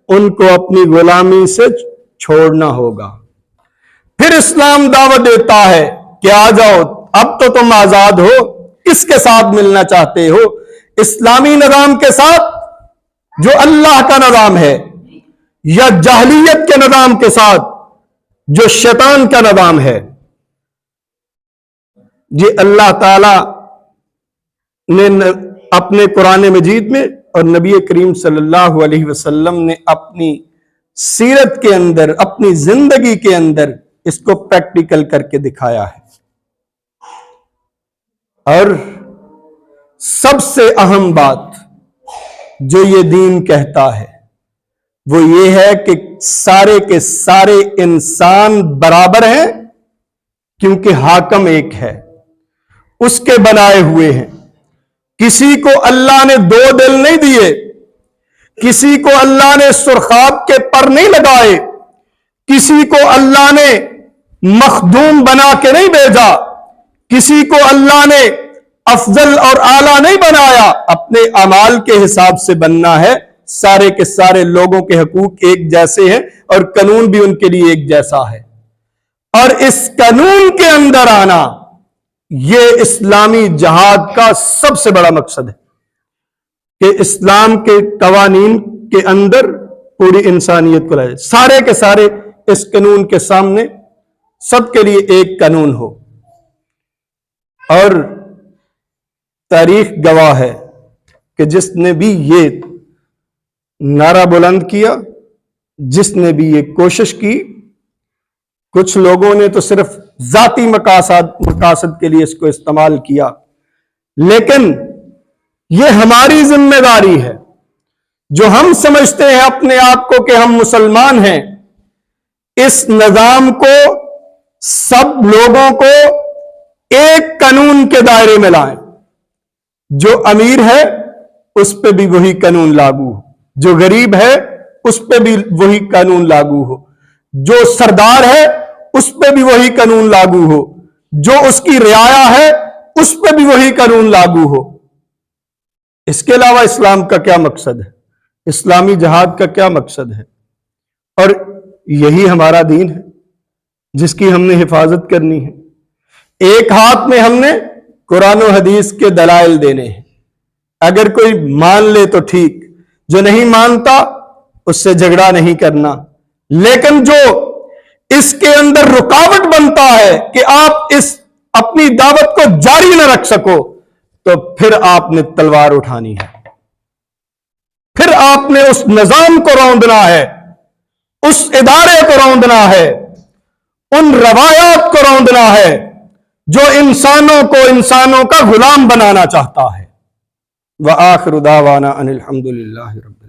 ان کو اپنی غلامی سے چھوڑنا ہوگا۔ پھر اسلام دعوت دیتا ہے کہ آ جاؤ، اب تو تم آزاد ہو، کس کے ساتھ ملنا چاہتے ہو؟ اسلامی نظام کے ساتھ جو اللہ کا نظام ہے، یا جاہلیت کے نظام کے ساتھ جو شیطان کا نظام ہے؟ یہ اللہ تعالی نے اپنے قرآن مجید میں اور نبی کریم صلی اللہ علیہ وسلم نے اپنی سیرت کے اندر، اپنی زندگی کے اندر اس کو پریکٹیکل کر کے دکھایا ہے۔ اور سب سے اہم بات جو یہ دین کہتا ہے وہ یہ ہے کہ سارے کے سارے انسان برابر ہیں، کیونکہ حاکم ایک ہے، اس کے بنائے ہوئے ہیں۔ کسی کو اللہ نے دو دل نہیں دیے، کسی کو اللہ نے سرخاب کے پر نہیں لگائے، کسی کو اللہ نے مخدوم بنا کے نہیں بھیجا، کسی کو اللہ نے افضل اور اعلیٰ نہیں بنایا۔ اپنے اعمال کے حساب سے بننا ہے۔ سارے کے سارے لوگوں کے حقوق ایک جیسے ہیں اور قانون بھی ان کے لیے ایک جیسا ہے، اور اس قانون کے اندر آنا یہ اسلامی جہاد کا سب سے بڑا مقصد ہے کہ اسلام کے قوانین کے اندر پوری انسانیت کو لائے، سارے کے سارے اس قانون کے سامنے سب کے لیے ایک قانون ہو۔ اور تاریخ گواہ ہے کہ جس نے بھی یہ نعرہ بلند کیا، جس نے بھی یہ کوشش کی، کچھ لوگوں نے تو صرف ذاتی مقاصد کے لیے اس کو استعمال کیا، لیکن یہ ہماری ذمہ داری ہے جو ہم سمجھتے ہیں اپنے آپ کو کہ ہم مسلمان ہیں، اس نظام کو، سب لوگوں کو ایک قانون کے دائرے میں لائیں۔ جو امیر ہے اس پہ بھی وہی قانون لاگو ہو، جو غریب ہے اس پہ بھی وہی قانون لاگو ہو، جو سردار ہے اس پہ بھی وہی قانون لاگو ہو، جو اس کی رعایا ہے اس پہ بھی وہی قانون لاگو ہو۔ اس کے علاوہ اسلام کا کیا مقصد ہے؟ اسلامی جہاد کا کیا مقصد ہے؟ اور یہی ہمارا دین ہے جس کی ہم نے حفاظت کرنی ہے۔ ایک ہاتھ میں ہم نے قرآن و حدیث کے دلائل دینے ہیں، اگر کوئی مان لے تو ٹھیک، جو نہیں مانتا اس سے جھگڑا نہیں کرنا، لیکن جو اس کے اندر رکاوٹ بنتا ہے کہ آپ اس اپنی دعوت کو جاری نہ رکھ سکو، تو پھر آپ نے تلوار اٹھانی ہے، پھر آپ نے اس نظام کو روندنا ہے، اس ادارے کو روندنا ہے، ان روایات کو روندنا ہے جو انسانوں کا غلام بنانا چاہتا ہے۔ وآخر دعوانا ان الحمد للہ رب